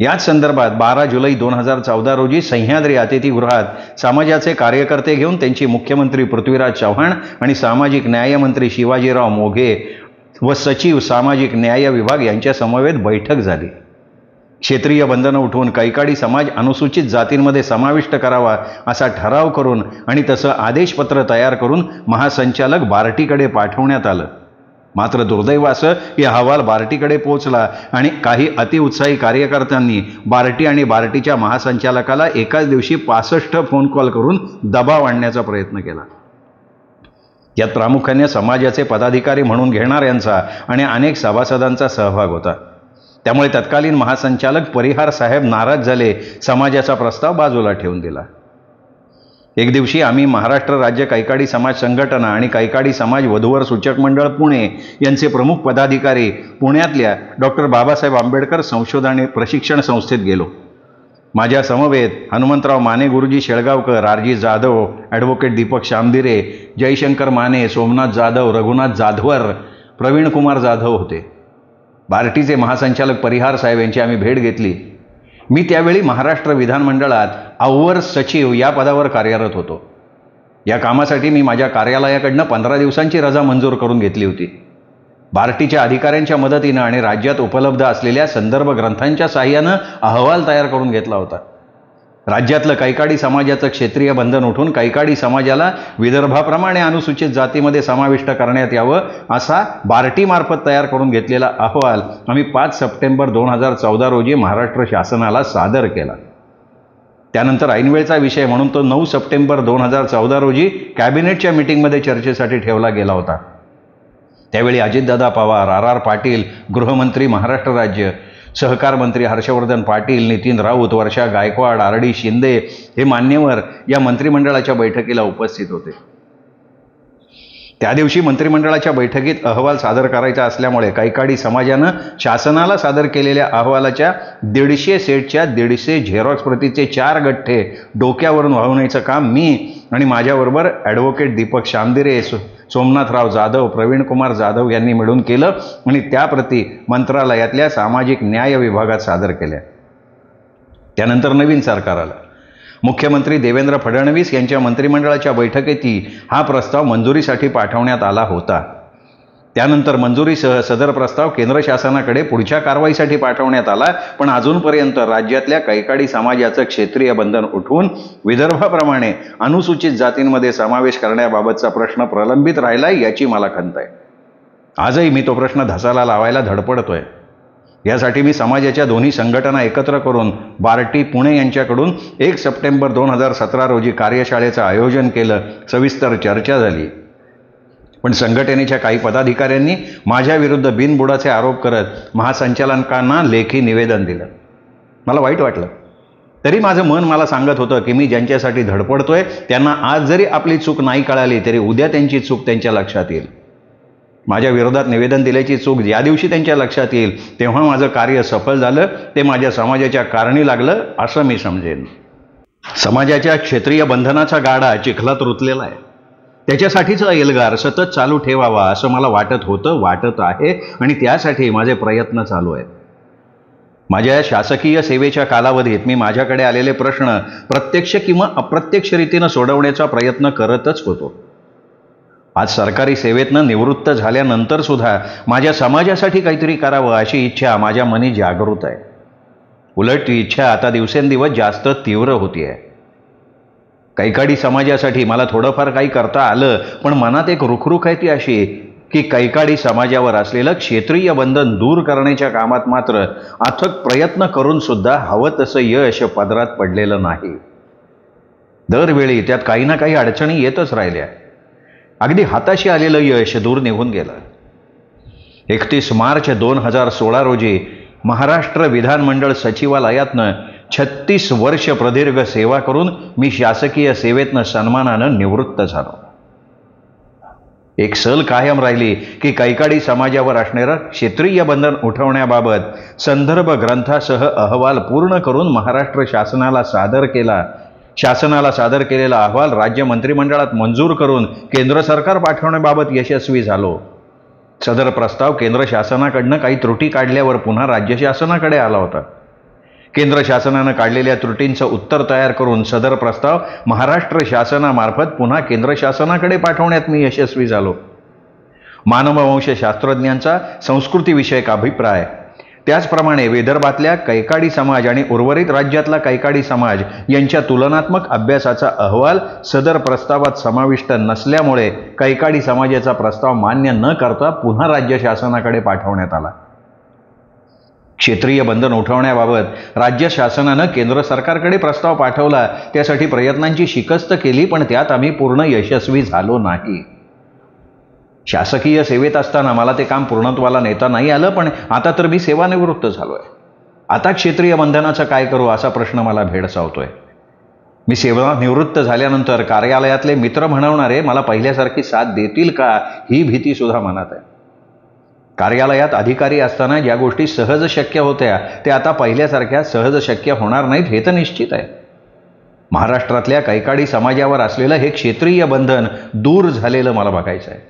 याच संदर्भात 12 जुलै 2014 रोजी सह्याद्री अतिथीगृहात समाजाचे कार्यकर्ते घेऊन त्यांची मुख्यमंत्री पृथ्वीराज चव्हाण आणि सामाजिक न्याय मंत्री शिवाजीराव मोघे व सचिव सामाजिक न्याय विभाग यांच्या समवेत बैठक झाली. क्षेत्रीय बंधनं उठवून कैकाडी समाज अनुसूचित जातींमध्ये समाविष्ट करावा असा ठराव करून आणि तसं आदेशपत्र तयार करून महासंचालक बार्टीकडे पाठवण्यात आलं. मात्र दुर्दैव असं की अहवाल बार्टीकडे पोहोचला आणि काही अतिउत्साही कार्यकर्त्यांनी बार्टी आणि बार्टीच्या महासंचालकाला एकाच दिवशी 65 फोन कॉल करून दबाव आणण्याचा प्रयत्न केला. यात प्रामुख्याने समाजाचे पदाधिकारी म्हणून घेणाऱ्यांचा आणि अनेक सभासदांचा सहभाग होता. त्यामुळे तत्कालीन महासंचालक परिहार साहेब नाराज झाले, समाजाचा प्रस्ताव बाजूला ठेवून दिला. एक दिवशी आम्ही महाराष्ट्र राज्य कैकाडी समाज संघटना आणि कैकाडी समाज वधूवर सूचक मंडळ पुणे यांचे प्रमुख पदाधिकारी पुण्यातल्या डॉक्टर बाबासाहेब आंबेडकर संशोधन आणि प्रशिक्षण संस्थेत गेलो. माझ्या समवेत हनुमंतराव माने गुरुजी शेळगावकर, आरजी जाधव, ॲडव्होकेट दीपक शामदिरे, जयशंकर माने, सोमनाथ जाधव, रघुनाथ जाधवर, प्रवीण कुमार जाधव होते. बार्टीचे महासंचालक परिहार साहेब यांची आम्ही भेट घेतली. मी त्यावेळी महाराष्ट्र विधानमंडळात अव्वर सचिव या पदावर कार्यरत होतो. या कामासाठी मी माझ्या कार्यालयाकडनं 15 दिवसांची रजा मंजूर करून घेतली होती. बार्टीच्या अधिकाऱ्यांच्या मदतीनं आणि राज्यात उपलब्ध असलेल्या संदर्भ ग्रंथांच्या साहाय्यानं अहवाल तयार करून घेतला होता. राज्यातलं कैकाडी समाजाचं क्षेत्रीय बंधन उठून कैकाडी समाजाला विदर्भाप्रमाणे अनुसूचित जातीमध्ये समाविष्ट करण्यात यावं असा बार्टीमार्फत तयार करून घेतलेला अहवाल आम्ही 5 सप्टेंबर 2014 रोजी महाराष्ट्र शासनाला सादर केला. त्यानंतर ऐनवेळचा विषय म्हणून तो 9 सप्टेंबर 2014 रोजी कॅबिनेटच्या मीटिंगमध्ये चर्चेसाठी ठेवला गेला होता. त्यावेळी अजितदादा पवार, RR पाटील गृहमंत्री महाराष्ट्र राज्य, सहकार मंत्री हर्षवर्धन पाटील, नितीन राऊत, वर्षा गायकवाड, RD शिंदे हे मान्यवर या मंत्रिमंडळाच्या बैठकीला उपस्थित होते. त्या दिवशी मंत्रिमंडळाच्या बैठकीत अहवाल सादर करायचा असल्यामुळे कैकाडी समाजानं शासनाला सादर केलेल्या अहवालाच्या 150 सेटच्या 150 झेरॉक्स प्रतीचे 4 गठ्ठे डोक्यावरून वाहवण्याचं काम मी आणि माझ्याबरोबर ॲडव्होकेट दीपक शामदिरे, सोमनाथराव जाधव, प्रवीण कुमार जाधव यांनी मिळून केलं आणि त्या प्रती मंत्रालयातल्या सामाजिक न्याय विभागात सादर केल्या. त्यानंतर नवीन सरकार आलं. मुख्यमंत्री देवेंद्र फडणवीस यांच्या मंत्रिमंडळाच्या बैठकीतही हा प्रस्ताव मंजुरीसाठी पाठवण्यात आला होता. त्यानंतर मंजुरीसह सदर प्रस्ताव केंद्र शासनाकडे पुढच्या कारवाईसाठी पाठवण्यात आला. पण अजूनपर्यंत राज्यातल्या कैकाडी समाजाचं क्षेत्रीय बंधन उठवून विदर्भाप्रमाणे अनुसूचित जातींमध्ये समावेश करण्याबाबतचा प्रश्न प्रलंबित राहिला याची मला खंत आहे. आजही मी तो प्रश्न धसाला लावायला धडपडतोय. यासाठी मी समाजाच्या दोन्ही संघटना एकत्र करून बार्टी पुणे यांच्याकडून 1 सप्टेंबर 2017 रोजी कार्यशाळेचं आयोजन केलं. सविस्तर चर्चा झाली. पण संघटनेच्या काही पदाधिकाऱ्यांनी माझ्या विरुद्ध बिनबुडाचे आरोप करत महासंचालकांना लेखी निवेदन दिलं. मला वाईट वाटलं. तरी माझं मन मला सांगत होतं की मी ज्यांच्यासाठी धडपडतोय त्यांना आज जरी आपली चूक नाही कळाली तरी उद्या त्यांची चूक त्यांच्या लक्षात येईल. माझ्या विरोधात निवेदन दिल्याची चूक ज्या दिवशी त्यांच्या लक्षात येईल तेव्हा माझं कार्य सफल झालं, ते माझ्या समाजाच्या कारणी लागलं असं मी समजेन. समाजाच्या क्षेत्रीय बंधनाचा गाडा चिखलात रुतलेला आहे. त्याच्यासाठीचा एल्गार सतत चालू ठेवावा असं मला वाटत होतं, वाटत आहे आणि त्यासाठी माझे प्रयत्न चालू आहेत. माझ्या शासकीय सेवेच्या कालावधीत मी माझ्याकडे आलेले प्रश्न प्रत्यक्ष किंवा अप्रत्यक्ष रीतीनं सोडवण्याचा प्रयत्न करतच होतो. आज सरकारी सेवेतनं निवृत्त झाल्यानंतर सुद्धा माझ्या समाजासाठी काहीतरी करावं अशी इच्छा माझ्या मनी जागृत आहे. उलट ती इच्छा आता दिवसेंदिवस जास्त तीव्र होतीये. कैकाडी समाजासाठी मला थोडंफार काही करता आलं, पण मनात एक रुखरुख आहे ती अशी की कैकाडी समाजावर असलेलं क्षेत्रीय बंधन दूर करण्याच्या कामात मात्र अथक प्रयत्न करून सुद्धा हवं तसं यश पदरात पडलेलं नाही. दरवेळी त्यात काही ना काही अडचणी येतच राहिल्या. अगदी हाताशी आलेलं यश दूर निघून गेलं. 31 मार्च 2016 रोजी महाराष्ट्र विधानमंडळ सचिवालयातनं 36 वर्ष प्रदीर्घ सेवा करून मी शासकीय सेवेतनं सन्मानानं निवृत्त झालो. एक सल कायम राहिली की कैकाडी समाजावर असणारं क्षेत्रीय बंधन उठवण्याबाबत संदर्भ ग्रंथासह अहवाल पूर्ण करून महाराष्ट्र शासनाला सादर केला. शासनाला सादर केलेला अहवाल राज्य मंत्रिमंडळात मंजूर करून केंद्र सरकार पाठवण्याबाबत यशस्वी झालो. सदर प्रस्ताव केंद्र शासनाकडनं काही त्रुटी काढल्यावर पुन्हा राज्य शासनाकडे आला होता. केंद्र शासनानं काढलेल्या त्रुटींचं उत्तर तयार करून सदर प्रस्ताव महाराष्ट्र शासनामार्फत पुन्हा केंद्र शासनाकडे पाठवण्यात मी यशस्वी झालो. मानववंश शास्त्रज्ञांचा संस्कृतीविषयक अभिप्राय, त्याचप्रमाणे विदर्भातल्या कैकाडी समाज आणि उर्वरित राज्यातला कैकाडी समाज यांच्या तुलनात्मक अभ्यासाचा अहवाल सदर प्रस्तावात समाविष्ट नसल्यामुळे कैकाडी समाजाचा प्रस्ताव मान्य न करता पुन्हा राज्य शासनाकडे पाठवण्यात आला. क्षेत्रीय बंधन उठवण्याबाबत राज्य शासनानं केंद्र सरकारकडे प्रस्ताव पाठवला. त्यासाठी प्रयत्नांची शिकस्त केली, पण त्यात आम्ही पूर्ण यशस्वी झालो नाही. शासकीय सेवेत असताना मला ते काम पूर्णत्वाला नेता नाही आलं, पण आता तर मी सेवानिवृत्त झालोय. आता क्षेत्रीय बंधनाचं काय करू असा प्रश्न मला भेडसावतोय. मी सेवानिवृत्त झाल्यानंतर कार्यालयातले मित्र म्हणवणारे मला पहिल्यासारखी साथ देतील का ही भीती सुद्धा मनात आहे. कार्यालयात अधिकारी असताना ज्या गोष्टी सहज शक्य होत्या त्या आता पहिल्यासारख्या सहज शक्य होणार नाहीत हे तर निश्चित आहे. महाराष्ट्रातल्या कैकाडी समाजावर असलेलं हे क्षेत्रीय बंधन दूर झालेलं मला बघायचं आहे.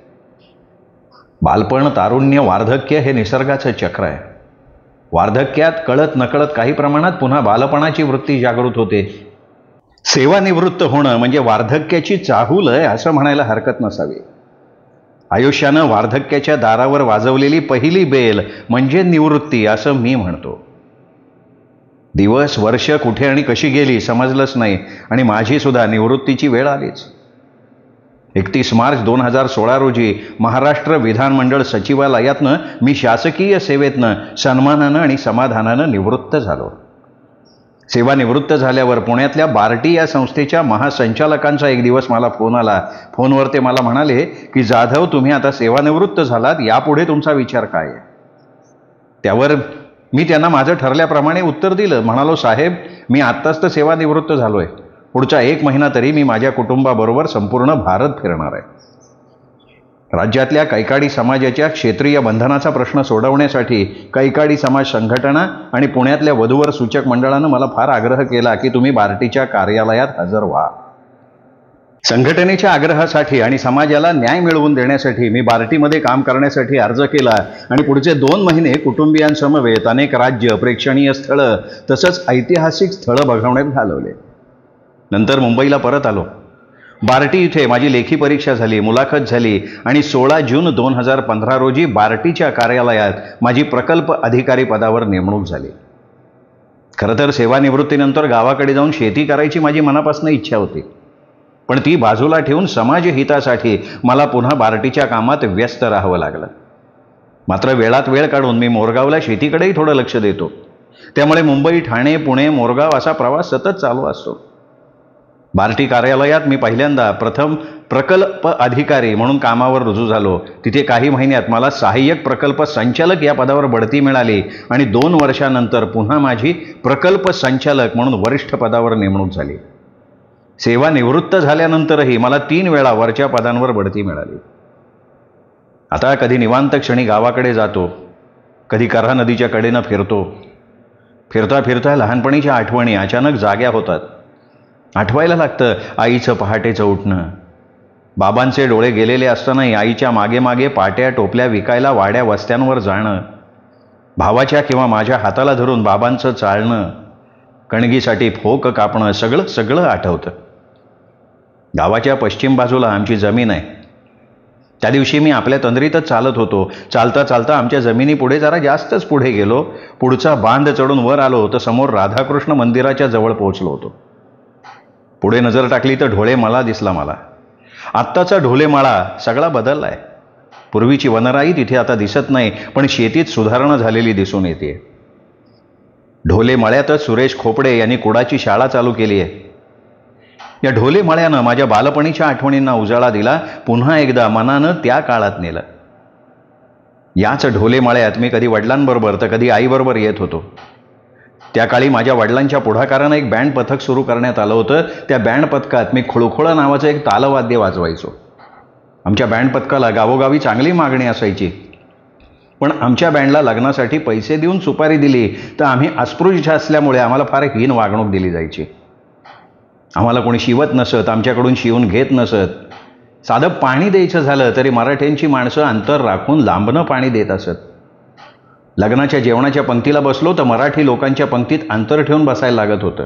बालपण, तारुण्य, वार्धक्य हे निसर्गाचं चक्र आहे. वार्धक्यात कळत नकळत काही प्रमाणात पुन्हा बालपणाची वृत्ती जागृत होते. सेवानिवृत्त होणं म्हणजे वार्धक्याची चाहूल आहे असं म्हणायला हरकत नसावी. आयुष्यानं वार्धक्याच्या दारावर वाजवलेली पहिली बेल म्हणजे निवृत्ती असं मी म्हणतो. दिवस, वर्ष कुठे आणि कशी गेली समजलंच नाही आणि माझी सुद्धा निवृत्तीची वेळ आलीच. 31 मार्च 2016 रोजी महाराष्ट्र विधानमंडळ सचिवालयातनं मी शासकीय सेवेतनं सन्मानानं आणि समाधानानं निवृत्त झालो. सेवानिवृत्त झाल्यावर पुण्यातल्या बार्टी या संस्थेच्या महासंचालकांचा एक दिवस मला फोन आला. फोनवर ते मला म्हणाले की जाधव, तुम्ही आता सेवानिवृत्त झालात, यापुढे तुमचा विचार काय आहे? त्यावर मी त्यांना माझं ठरल्याप्रमाणे उत्तर दिलं. म्हणालो, साहेब, मी आत्ताच तर सेवानिवृत्त झालोय. पुढचा 1 महिना तरी मी माझ्या कुटुंबाबरोबर संपूर्ण भारत फिरणार आहे. राज्यातल्या कैकाडी समाजाच्या क्षेत्रीय बंधनाचा प्रश्न सोडवण्यासाठी कैकाडी समाज संघटना आणि पुण्यातल्या वधूवर सूचक मंडळानं मला फार आग्रह केला की तुम्ही बार्टीच्या कार्यालयात हजर व्हा. संघटनेच्या आग्रहासाठी आणि समाजाला न्याय मिळवून देण्यासाठी मी बार्टीमध्ये काम करण्यासाठी अर्ज केला आणि पुढचे 2 महिने कुटुंबियांसमवेत अनेक राज्य, प्रेक्षणीय स्थळं तसंच ऐतिहासिक स्थळं बघवण्यात घालवले. नंतर मुंबईला परत आलो. बार्टी इथे माझी लेखी परीक्षा झाली, मुलाखत झाली आणि 16 जून 2015 रोजी बार्टीच्या कार्यालयात माझी प्रकल्प अधिकारी पदावर नेमणूक झाली. खरं तर सेवानिवृत्तीनंतर गावाकडे जाऊन शेती करायची माझी मनापासून इच्छा होती, पण ती बाजूला ठेवून समाजहितासाठी मला पुन्हा बार्टीच्या कामात व्यस्त राहावं लागलं. मात्र वेळात वेळ काढून मी मोरगावला शेतीकडेही थोडं लक्ष देतो. त्यामुळे मुंबई, ठाणे, पुणे, मोरगाव असा प्रवास सतत चालू असतो. बार्टी कार्यालयात मी पहिल्यांदा प्रथम प्रकल्प अधिकारी म्हणून कामावर रुजू झालो. तिथे काही महिन्यात मला सहाय्यक प्रकल्प संचालक या पदावर बढती मिळाली आणि 2 वर्षानंतर पुन्हा माझी प्रकल्प संचालक म्हणून वरिष्ठ पदावर नेमणूक झाली. सेवानिवृत्त झाल्यानंतरही मला 3 वेळा वरच्या पदांवर बढती मिळाली. आता कधी निवांत क्षणी गावाकडे जातो, कधी कऱ्हा नदीच्या कडेनं फिरतो. फिरता फिरता लहानपणीच्या आठवणी अचानक जाग्या होतात. आठवायला लागतं आईचं पहाटेचं उठणं, बाबांचे डोळे गेलेले असतानाही आईच्या मागे मागे पाट्या टोपल्या विकायला वाड्या वस्त्यांवर जाणं, भावाच्या किंवा माझ्या हाताला धरून बाबांचं चालणं, कणगीसाठी फोक कापणं, सगळं आठवतं. गावाच्या पश्चिम बाजूला आमची जमीन आहे. त्या दिवशी मी आपल्या तंद्रीतच चालत होतो. चालता चालता आमच्या जमिनीपुढे जरा जास्तच पुढे गेलो. पुढचा बांध चढून वर आलो तर समोर राधाकृष्ण मंदिराच्या जवळ पोहोचलो होतो. पुढे नजर टाकली तर ढोलेमाळा दिसला मला. आत्ताचा ढोलेमाळा सगळा बदललाय. पूर्वीची वनराई तिथे आता दिसत नाही, पण शेतीत सुधारणा झालेली दिसून येते. ढोलेमाळ्यातच सुरेश खोपडे यांनी कुडाची शाळा चालू केली आहे. या ढोलेमाळ्यानं माझ्या बालपणीच्या आठवणींना उजाळा दिला. पुन्हा एकदा मनानं त्या काळात नेलं. याच ढोलेमाळ्यात मी कधी वडिलांबरोबर तर कधी आईबरोबर येत होतो. त्या काळी माझ्या वडिलांच्या पुढाकारानं एक बँड पथक सुरू करण्यात आलं होतं. त्या बँड पथकात मी खुळखुळं नावाचं एक तालवाद्य वाजवायचो. आमच्या बँड पथकाला गावोगावी चांगली मागणी असायची, पण आमच्या बँडला लग्नासाठी पैसे देऊन सुपारी दिली तर आम्ही अस्पृश्य असल्यामुळे आम्हाला फार हीन वागणूक दिली जायची. आम्हाला कोणी शिवत नसत, आमच्याकडून शिवून घेत नसत. साधं पाणी द्यायचं झालं तरी मराठ्यांची माणसं अंतर राखून लांबनं पाणी देत असत. लग्नाच्या जेवणाच्या पंक्तीला बसलो तर मराठी लोकांच्या पंक्तीत अंतर ठेवून बसायला लागत होतं.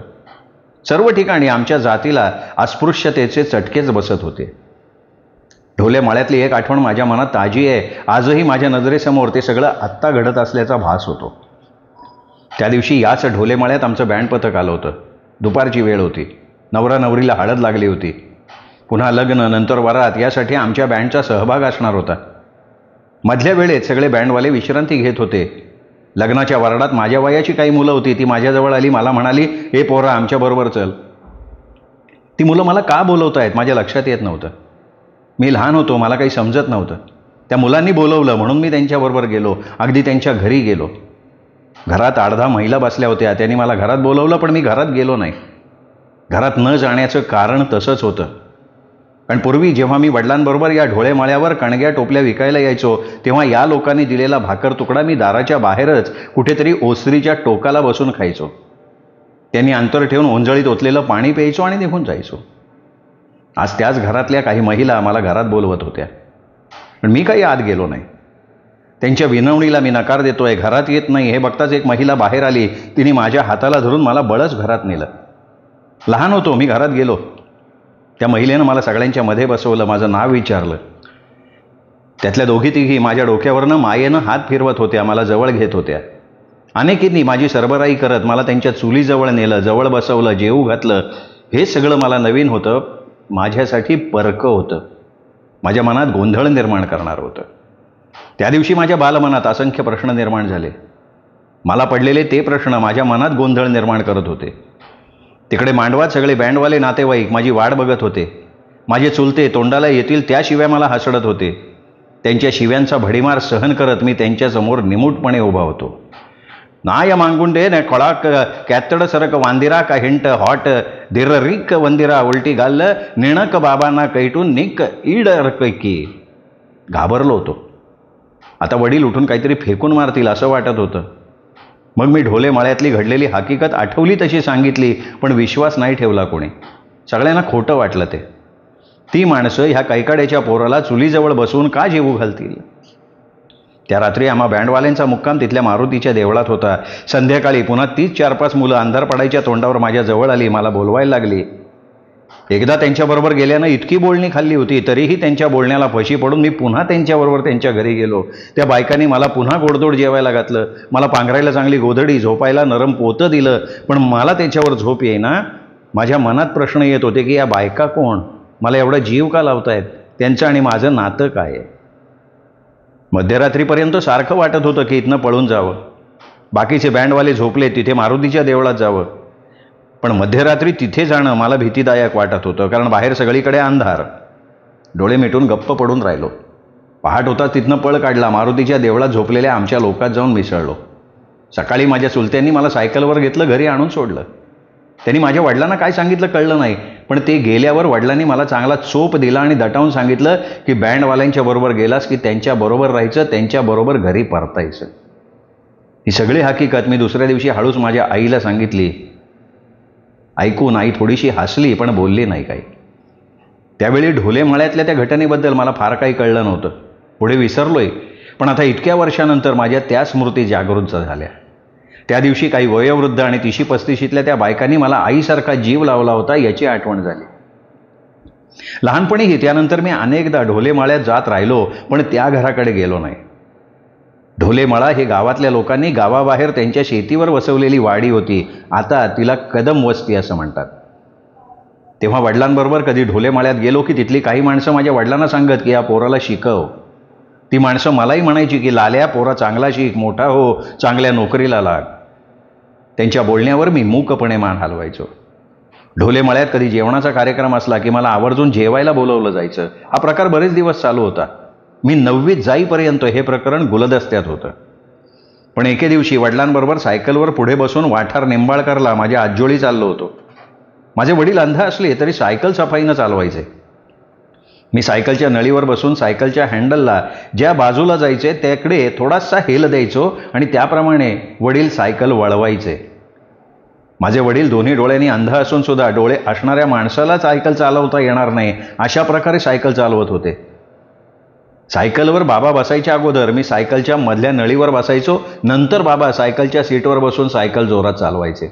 सर्व ठिकाणी आमच्या जातीला अस्पृश्यतेचे चटकेच बसत होते. ढोले माळ्यातली एक आठवण माझ्या मनात ताजी आहे. आजही माझ्या नजरेसमोर ते सगळं आत्ता घडत असल्याचा भास होतो. त्या दिवशी याच ढोले माळ्यात आमचं बँड पथक आलं होतं. दुपारची वेळ होती. नवरा नवरीला हळद लागली होती. पुन्हा लग्न, नंतर वरात यासाठी आमच्या बँडचा सहभाग असणार होता. मधल्या वेळेत सगळे बँडवाले विश्रांती घेत होते. लग्नाच्या वराडात माझ्या वयाची काही मुलं होती. ती माझ्याजवळ आली. मला म्हणाली, हे पोरा आमच्याबरोबर चल. ती मुलं मला का बोलवतायत माझ्या लक्षात येत नव्हतं. मी लहान होतो, मला काही समजत नव्हतं. त्या मुलांनी बोलवलं म्हणून मी त्यांच्याबरोबर गेलो. अगदी त्यांच्या घरी गेलो. घरात 8-10 महिला बसल्या होत्या. त्यांनी मला घरात बोलवलं, पण मी घरात गेलो नाही. घरात न जाण्याचं कारण तसंच होतं. कारण पूर्वी जेव्हा मी वडिलांबरोबर या ढोळे माळ्यावर कणग्या टोपल्या विकायला यायचो, तेव्हा या लोकांनी दिलेला भाकर तुकडा मी दाराच्या बाहेरच कुठेतरी ओसरीच्या टोकाला बसून खायचो. त्यांनी अंतर ठेवून ओंजळीत ओतलेलं पाणी प्यायचो आणि निघून जायचो. आज त्याच घरातल्या काही महिला मला घरात बोलवत होत्या, पण मी काही आत गेलो नाही. त्यांच्या विनवणीला मी नकार देतोय, घरात येत नाही हे बघताच एक महिला बाहेर आली. तिने माझ्या हाताला धरून मला बळच घरात नेलं. लहान होतो, मी घरात गेलो. त्या महिलेनं मला सगळ्यांच्या मध्ये बसवलं. माझं नाव विचारलं. त्यातल्या दोघी तिघी माझ्या डोक्यावरनं मायेनं हात फिरवत होत्या, मला जवळ घेत होत्या. अनेकींनी माझी सरबराई करत मला त्यांच्या चुलीजवळ नेलं, जवळ बसवलं, जेवू घातलं. हे सगळं मला नवीन होतं. माझ्यासाठी परकं होतं. माझ्या मनात गोंधळ निर्माण करणार होतं. त्या दिवशी माझ्या बालमनात असंख्य प्रश्न निर्माण झाले. मला पडलेले ते प्रश्न माझ्या मनात गोंधळ निर्माण करत होते. तिकडे मांडवात सगळे बँडवाले नातेवाईक माझी वाट बघत होते. माझे चुलते तोंडाला येतील त्या शिव्या मला हसडत होते. त्यांच्या शिव्यांचा भडीमार सहन करत मी त्यांच्यासमोर निमूटपणे उभा होतो. नाय मांगुंडे न कोळाक कॅतड सरक वांदिरा का हिंट हॉट दिर्रिक वंदिरा उलटी घाल निणक बाबांना कैटून निक ईड रकैकी. घाबरलो होतो. आता वडील उठून काहीतरी फेकून मारतील असं वाटत होतं. मग मी ढोले माळ्यातली घडलेली हकीकत आठवली तशी सांगितली, पण विश्वास नाही ठेवला कोणी. सगळ्यांना खोटं वाटलं ते. ती माणसं ह्या कैकाड्याच्या पोराला चुलीजवळ बसवून का जेवू घालतील? त्या रात्री आम्हा बँडवाल्यांचा मुक्काम तिथल्या मारुतीच्या देवळात होता. संध्याकाळी पुन्हा 30-4-5 मुलं अंधार पडायच्या तोंडावर माझ्या जवळ आली, मला बोलवायला लागली. एकदा त्यांच्याबरोबर गेल्यानं इतकी बोलणी खाल्ली होती, तरीही त्यांच्या बोलण्याला फशी पडून मी पुन्हा त्यांच्याबरोबर त्यांच्या घरी गेलो. त्या बायकांनी मला पुन्हा गोडधोड जेवायला घातलं. मला पांघरायला चांगली गोधडी, झोपायला नरम पोतं दिलं, पण मला त्याच्यावर झोप येईना. माझ्या मनात प्रश्न येत होते की या बायका कोण? मला एवढा जीव का लावतायत? त्यांचं आणि माझं नातं काय आहे? मध्यरात्रीपर्यंत सारखं वाटत होतं की इथनं पळून जावं. बाकीचे बँडवाले झोपले, तिथे मारुतीच्या देवळात जावं. पण मध्यरात्री तिथे जाणं मला भीतीदायक वाटत होतं, कारण बाहेर सगळीकडे अंधार. डोळे मिटून गप्प पडून राहिलो. पहाट होता तिथनं पळ काढला. मारुतीच्या देवळात झोपलेल्या आमच्या लोकात जाऊन मिसळलो. सकाळी माझ्या चुलत्यांनी मला सायकलवर घेतलं, घरी आणून सोडलं. त्यांनी माझ्या वडिलांना काय सांगितलं कळलं नाही, पण ते गेल्यावर वडिलांनी मला चांगला चोप दिला आणि दटावून सांगितलं की बँडवाल्यांच्या बरोबर गेलास की त्यांच्याबरोबर राहायचं, त्यांच्याबरोबर घरी परतायचं. ही सगळी हकीकत मी दुसऱ्या दिवशी हळूच माझ्या आईला सांगितली. ऐकून आई थोडीशी हसली, पण बोलली नाही काही. त्यावेळी ढोले माळ्यातल्या त्या घटनेबद्दल मला फार काही कळलं नव्हतं. पुढे विसरलोय, पण आता इतक्या वर्षानंतर माझ्या त्या स्मृती जागृत झाल्या. त्या दिवशी काही वयोवृद्ध आणि 30-35ल्या त्या बायकांनी मला आईसारखा जीव लावला होता याची आठवण झाली. लहानपणीही त्यानंतर मी अनेकदा ढोले माळ्यात जात राहिलो, पण त्या घराकडे गेलो नाही. ढोले माळा हे गावातल्या लोकांनी गावाबाहेर त्यांच्या शेतीवर वसवलेली वाडी होती. आता तिला कदम वस्ती असं म्हणतात. तेव्हा वडिलांबरोबर कधी ढोले माळ्यात गेलो की तिथली काही माणसं माझ्या वडिलांना सांगत की या पोराला शिकव. ती माणसं मलाही म्हणायची की लाल्या, पोरा चांगला शिक, मोठा हो, चांगल्या नोकरीला लाग. त्यांच्या बोलण्यावर मी मूकपणे मान हलवायचो. ढोले माळ्यात कधी जेवणाचा कार्यक्रम असला की मला आवर्जून जेवायला बोलवलं जायचं. हा प्रकार बरेच दिवस चालू होता. मी 9वीत जाईपर्यंत हे प्रकरण गुलदस्त्यात होतं. पण एके दिवशी वडिलांबरोबर सायकलवर पुढे बसून वाठार निंबाळकरला माझ्या आजोळी चाललो होतो. माझे वडील अंध असले तरी सायकल सफाईनं चालवायचे. मी सायकलच्या नळीवर बसून सायकलच्या हँडलला ज्या बाजूला जायचे त्याकडे थोडासा हेल द्यायचो आणि त्याप्रमाणे वडील सायकल वळवायचे. माझे वडील दोन्ही डोळ्यांनी अंध असून सुद्धा डोळे असणाऱ्या माणसाला सायकल चालवता येणार नाही अशा प्रकारे सायकल चालवत होते. सायकलवर बाबा बसायच्या अगोदर मी सायकलच्या मधल्या नळीवर बसायचो, नंतर बाबा सायकलच्या सीटवर बसून सायकल जोरात चालवायचे.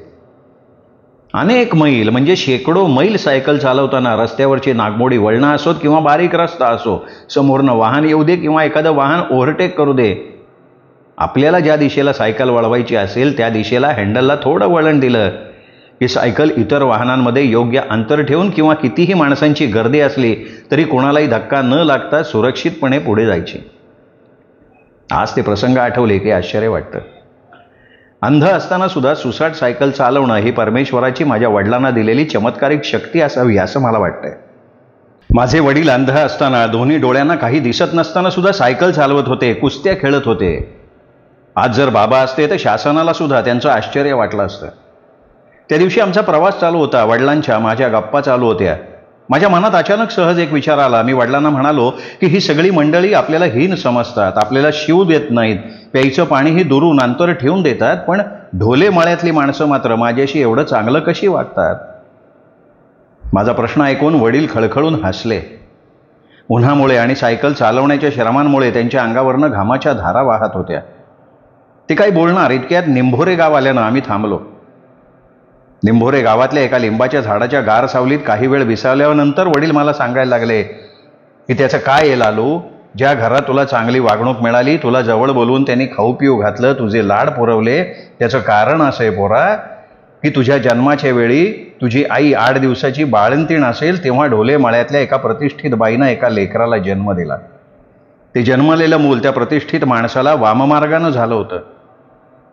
अनेक मैल म्हणजे शेकडो मैल सायकल चालवताना रस्त्यावरची नागमोडी वळणं असोत किंवा बारीक रस्ता असो, समोरनं वाहन येऊ दे किंवा एखादं वाहन ओव्हरटेक करू दे, आपल्याला ज्या दिशेला सायकल वळवायची असेल त्या दिशेला हँडलला थोडं वळण दिलं की सायकल इतर वाहनांमध्ये योग्य अंतर ठेवून किंवा कितीही माणसांची गर्दी असली तरी कोणालाही धक्का न लागता सुरक्षितपणे पुढे जायची. आज ते प्रसंग आठवले की आश्चर्य वाटतं. अंध असताना सुद्धा सुसाट सायकल चालवणं ही परमेश्वराची माझ्या वडिलांना दिलेली चमत्कारिक शक्ती असावी असं मला वाटतंय. माझे वडील अंध असताना दोन्ही डोळ्यांना काही दिसत नसताना सुद्धा सायकल चालवत होते, कुस्त्या खेळत होते. आज जर बाबा असते तर शासनाला सुद्धा त्यांचं आश्चर्य वाटलं असतं. त्या दिवशी आमचा प्रवास चालू होता. वडिलांच्या माझ्या गप्पा चालू होत्या. माझ्या मनात अचानक सहज एक विचार आला. मी वडिलांना म्हणालो की ही सगळी मंडळी आपल्याला हीन समजतात, आपल्याला शिव देत नाहीत, प्यायचं पाणीही दुरून अंतर ठेवून देतात, पण ढोले मळ्यातली माणसं मात्र माझ्याशी एवढं चांगलं कशी वागतात? माझा प्रश्न ऐकून वडील खळखळून हसले. उन्हामुळे आणि सायकल चालवण्याच्या श्रमांमुळे त्यांच्या अंगावरनं घामाच्या धारा वाहत होत्या. ते काही बोलणार इतक्यात निंभोरे गाव आल्यानं आम्ही थांबलो. निंभोरे गावातल्या एका लिंबाच्या झाडाच्या गार सावलीत काही वेळ विसावल्यानंतर वडील मला सांगायला लागले की त्याचं काय आहे लालू, ज्या घरात तुला चांगली वागणूक मिळाली, तुला जवळ बोलवून त्यांनी खाऊ पिऊ घातलं, तुझे लाड पुरवले, त्याचं कारण असं आहे पोरा की तुझ्या जन्माच्या वेळी तुझी आई 8 दिवसाची बाळंतीण असेल तेव्हा ढोले मळ्यातल्या एका प्रतिष्ठित बाईनं एका लेकराला जन्म दिला. ते जन्मलेलं मूल त्या प्रतिष्ठित माणसाला वाममार्गानं झालं होतं.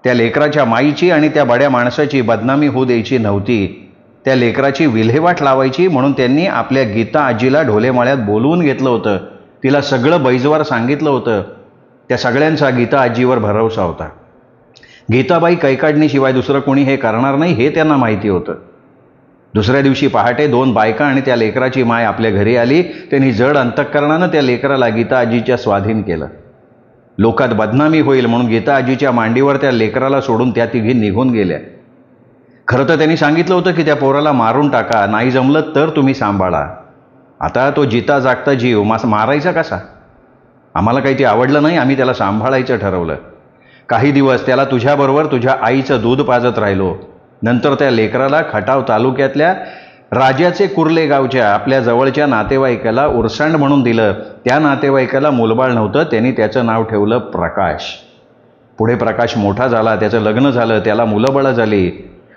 त्या लेकराच्या माईची आणि त्या बड्या माणसाची बदनामी होऊ द्यायची नव्हती. त्या लेकराची विल्हेवाट लावायची म्हणून त्यांनी आपल्या गीता आजीला ढोलेमाळ्यात बोलवून घेतलं होतं. तिला सगळं बैजवार सांगितलं होतं. त्या सगळ्यांचा गीता आजीवर भरवसा होता. गीताबाई कैकाडणीशिवाय दुसरं कोणी हे करणार नाही हे त्यांना माहिती होतं. दुसऱ्या दिवशी पहाटे 2 बायका आणि त्या लेकराची माय आपल्या घरी आली. त्यांनी जड अंतःकरणानं त्या लेकराला गीता आजीच्या स्वाधीन केलं. लोकात बदनामी होईल म्हणून गीता आजीच्या मांडीवर त्या लेकराला सोडून त्या तिघी निघून गेल्या. खरं तर त्यांनी सांगितलं होतं की त्या पोराला मारून टाका, नाही जमलं तर तुम्ही सांभाळा. आता तो जिता जागता जीव मारायचा कसा? आम्हाला काही ते आवडलं नाही. आम्ही त्याला सांभाळायचं ठरवलं. काही दिवस त्याला तुझ्याबरोबर तुझ्या आईचं दूध पाजत राहिलो. नंतर त्या लेकराला खटाव तालुक्यातल्या राजाचे कुर्ले गावच्या आपल्या जवळच्या नातेवाईकाला उरसांड म्हणून दिलं. त्या नातेवाईकाला मुलबाळ नव्हतं. त्यांनी त्याचं नाव ठेवलं प्रकाश. पुढे प्रकाश मोठा झाला, त्याचं लग्न झालं, त्याला मुलंबळं झाली.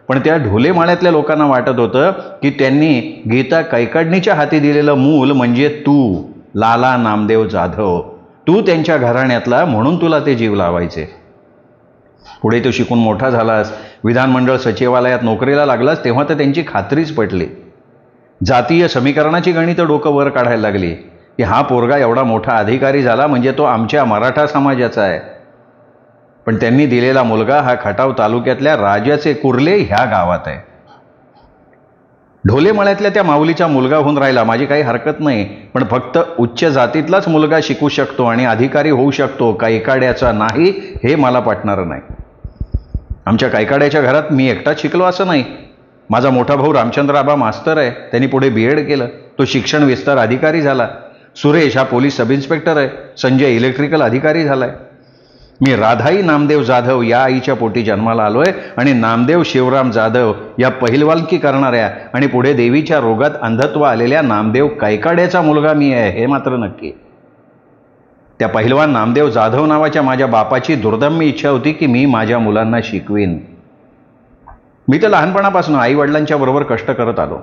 पण त्या ढोलेमाळ्यातल्या लोकांना वाटत होतं की त्यांनी गीता कैकाडणीच्या हाती दिलेलं मूल म्हणजे तू, लाला नामदेव जाधव, तू त्यांच्या घराण्यातला म्हणून तुला ते जीव लावायचे. पुढे तो शिकून मोठा झालास, विधानमंडळ सचिवालयात नोकरीला लागलास, तेव्हा तर त्यांची खात्रीच पटली. जातीय समीकरणाची गणितं डोकं वर काढायला लागली की हा पोरगा एवढा मोठा अधिकारी झाला म्हणजे तो आमच्या मराठा समाजाचा आहे. पण त्यांनी दिलेला मुलगा हा खटाव तालुक्यातल्या राजाचे कुर्ले ह्या गावात आहे. ढोलेमाळ्यातल्या त्या माऊलीचा मुलगा होऊन राहिला, माझी काही हरकत नाही. पण फक्त उच्च जातीतलाच मुलगा शिकू शकतो आणि अधिकारी होऊ शकतो, कैकाड्याचा नाही, हे मला पटणारं नाही. आमच्या कैकाड्याच्या घरात मी एकटाच शिकलो असं नाही. माझा मोठा भाऊ रामचंद्र आबा मास्तर आहे. त्यांनी पुढे BEd केलं. तो शिक्षण विस्तार अधिकारी झाला. सुरेश हा पोलीस सब इन्स्पेक्टर आहे. संजय इलेक्ट्रिकल अधिकारी झालाय. मी राधाई नामदेव जाधव या आईच्या पोटी जन्माला आलोय आणि नामदेव शिवराम जाधव या पहिलवानकी करणाऱ्या आणि पुढे देवीच्या रोगात अंधत्व आलेल्या नामदेव कैकाड्याचा मुलगा मी आहे, हे मात्र नक्की. त्या पहिलवान नामदेव जाधव नावाच्या माझ्या बापाची दुर्दम्य इच्छा होती की मी माझ्या मुलांना शिकवीन. मी तर लहानपणापासून आई वडिलांच्या बरोबर कष्ट करत आलो.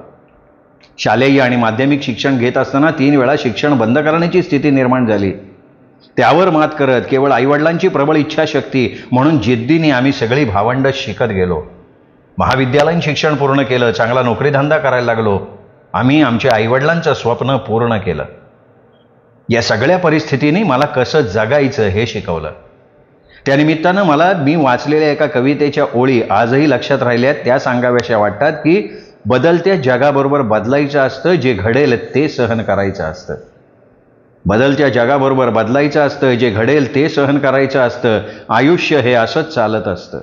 शालेय आणि माध्यमिक शिक्षण घेत असताना 3 वेळा शिक्षण बंद करण्याची स्थिती निर्माण झाली. त्यावर मात करत केवळ आईवडिलांची प्रबळ इच्छाशक्ती म्हणून जिद्दीने आम्ही सगळी भावंड शिकत गेलो. महाविद्यालयीन शिक्षण पूर्ण केलं. चांगला नोकरीधंदा करायला लागलो. आम्ही आमच्या आईवडिलांचं स्वप्न पूर्ण केलं. या सगळ्या परिस्थितीने मला कसं जगायचं हे शिकवलं. त्यानिमित्तानं मी वाचलेल्या एका कवितेच्या ओळी आजही लक्षात राहिल्यात. त्या सांगाव्याशा वाटतात की बदलत्या जगाबरोबर बदलायचं असतं, जे घडेल ते सहन करायचं असतं. बदलत्या जगाबरोबर बदलायचं असतं, जे घडेल ते सहन करायचं असतं. आयुष्य हे असंच चालत असतं.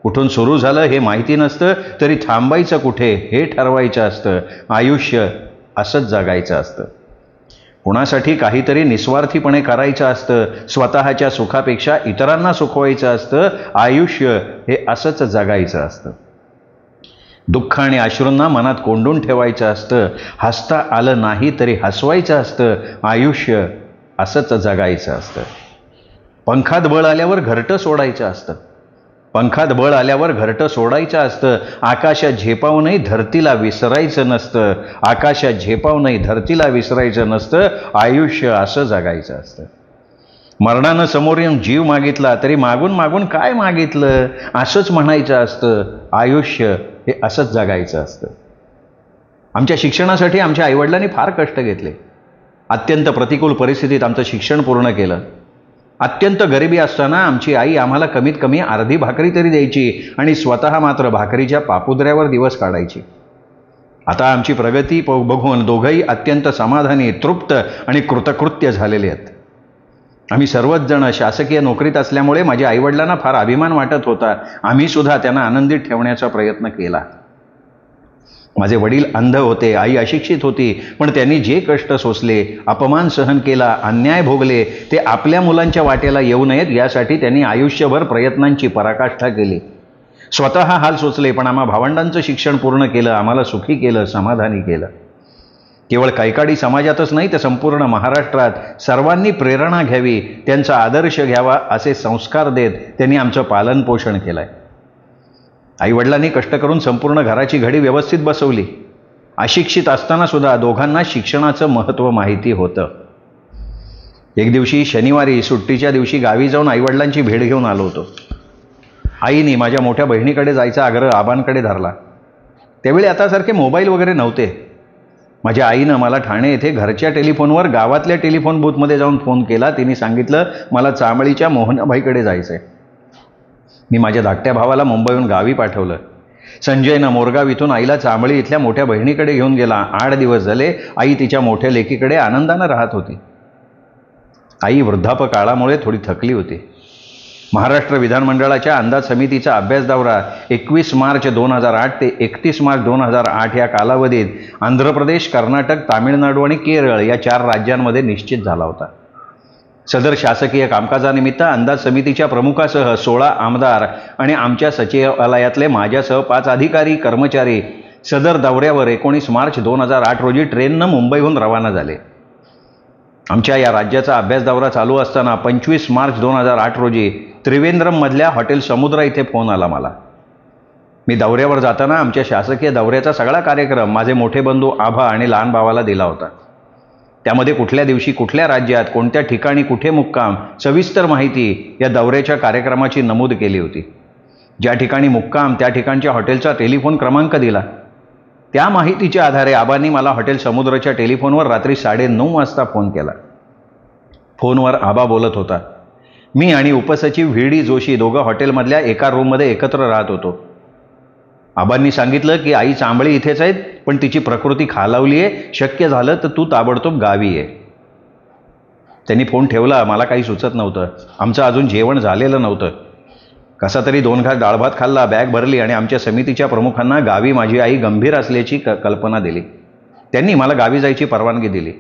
कुठून सुरू झालं हे माहिती नसतं, तरी थांबायचं कुठे हे ठरवायचं असतं. आयुष्य असंच जगायचं असतं. कुणासाठी काहीतरी निस्वार्थीपणे करायचं असतं, स्वतःच्या सुखापेक्षा इतरांना सुखवायचं असतं. आयुष्य हे असंच जगायचं असतं. दुःख आणि अश्रूंना मनात कोंडून ठेवायचं असतं. हसता आलं नाही तरी हसवायचं असतं. आयुष्य असंच जगायचं असतं. पंखात बळ आल्यावर घरटं सोडायचं असतं. पंखात बळ आल्यावर घरटं सोडायचं असतं. आकाशात झेपावूनही धरतीला विसरायचं नसतं. आकाशात झेपावूनही धरतीला विसरायचं नसतं. आयुष्य असं जगायचं असतं. मरणानं समोर येऊन जीव मागितला तरी मागून मागून काय मागितलं असंच म्हणायचं असतं. आयुष्य हे असंच जगायचं असतं. आमच्या शिक्षणासाठी आमच्या आईवडिलांनी फार कष्ट घेतले. अत्यंत प्रतिकूल परिस्थितीत आमचं शिक्षण पूर्ण केलं. अत्यंत गरिबी असताना आमची आई आम्हाला कमीत कमी अर्धी भाकरी तरी द्यायची आणि स्वतः मात्र भाकरीच्या पापुद्र्यावर दिवस काढायची. आता आमची प्रगती बघून दोघंही अत्यंत समाधानी, तृप्त आणि कृतकृत्य झालेले आहेत. आम्ही सर्वच जण शासकीय नोकरीत असल्यामुळे माझ्या आईवडिलांना फार अभिमान वाटत होता. आम्ही सुद्धा त्यांना आनंदित ठेवण्याचा प्रयत्न केला. माझे वडील अंध होते, आई अशिक्षित होती, पण त्यांनी जे कष्ट सोसले, अपमान सहन केला, अन्याय भोगले, ते आपल्या मुलांच्या वाटेला येऊ नयेत यासाठी त्यांनी आयुष्यभर प्रयत्नांची पराकाष्ठा केली. स्वतः हाल सोचले, पण आम्हा भावंडांचं शिक्षण पूर्ण केलं, आम्हाला सुखी केलं, समाधानी केलं. केवळ कैकाडी समाजातच नाही तर संपूर्ण महाराष्ट्रात सर्वांनी प्रेरणा घ्यावी, त्यांचा आदर्श घ्यावा असे संस्कार देत त्यांनी आमचं पालनपोषण केलंय. आईवडिलांनी कष्ट करून संपूर्ण घराची घडी व्यवस्थित बसवली. अशिक्षित असताना सुद्धा दोघांना शिक्षणाचं महत्त्व माहिती होतं. एक दिवशी शनिवारी सुट्टीच्या दिवशी गावी जाऊन आईवडिलांची भेट घेऊन आलो होतो. आईने माझ्या मोठ्या बहिणीकडे जायचा आग्रह आबांकडे धरला. त्यावेळी आतासारखे मोबाईल वगैरे नव्हते. माझ्या आईनं मला ठाणे येथे घरच्या टेलिफोनवर गावातल्या टेलिफोन बूथमध्ये जाऊन फोन केला. तिने सांगितलं, मला चांबळीच्या मोहनाबाईकडे जायचं आहे. मी माझ्या धाकट्या भावाला मुंबईहून गावी पाठवलं. संजयनं मोरगाव इथून आईला चांबळी इथल्या मोठ्या बहिणीकडे घेऊन गेला. 8 दिवस झाले आई तिच्या मोठ्या लेकीकडे आनंदानं राहत होती. आई वृद्धापकाळामुळे थोडी थकली होती. महाराष्ट्र विधानमंडळाच्या अंदाज समितीचा अभ्यास दौरा 21 मार्च 2008 ते 31 मार्च 2008 या कालावधीत आंध्र प्रदेश, कर्नाटक, तामिळनाडू आणि केरळ या 4 राज्यांमध्ये निश्चित झाला होता. सदर शासकीय कामकाजानिमित्त अंदाज समितीच्या प्रमुखासह 16 आमदार आणि आमच्या सचिवालयातले माझ्यासह 5 अधिकारी कर्मचारी सदर दौऱ्यावर 19 मार्च 2008 रोजी ट्रेननं मुंबईहून रवाना झाले. आमच्या या राज्याचा अभ्यास दौरा चालू असताना 25 मार्च 2008 रोजी त्रिवेंद्रममधल्या हॉटेल समुद्रा इथे फोन आला मला. मी दौऱ्यावर जाताना आमच्या शासकीय दौऱ्याचा सगळा कार्यक्रम माझे मोठे बंधू आभा आणि लहान भावाला दिला होता. त्यामध्ये कुठल्या दिवशी कुठल्या राज्यात कोणत्या ठिकाणी कुठे मुक्काम सविस्तर माहिती या दौऱ्याच्या कार्यक्रमाची नमूद केली होती. ज्या ठिकाणी मुक्काम त्या ठिकाणच्या हॉटेलचा टेलिफोन क्रमांक दिला. त्या माहितीच्या आधारे आबांनी मला हॉटेल समुद्राच्या टेलिफोनवर रात्री 9:30 वाजता फोन केला. फोनवर आबा बोलत होता. मी आणि उपसचिव व्ही.डी. जोशी दोघं हॉटेलमधल्या एका रूममध्ये एकत्र राहत होतो. आबांनी सांगितलं की आई चांबळी इथेच आहेत, पण तिची प्रकृती खालावली आहे, शक्य झालं तर तू ताबडतोब गावी ये. त्यांनी फोन ठेवला. मला काही सुचत नव्हतं. आमचं अजून जेवण झालेलं नव्हतं. कसा तरी 2 घास डाळ भात खाल्ला, बॅग भरली आणि आमच्या समितीच्या प्रमुखांना गावी माझी आई गंभीर असल्याची कल्पना दिली. त्यांनी मला गावी जायची परवानगी दिली.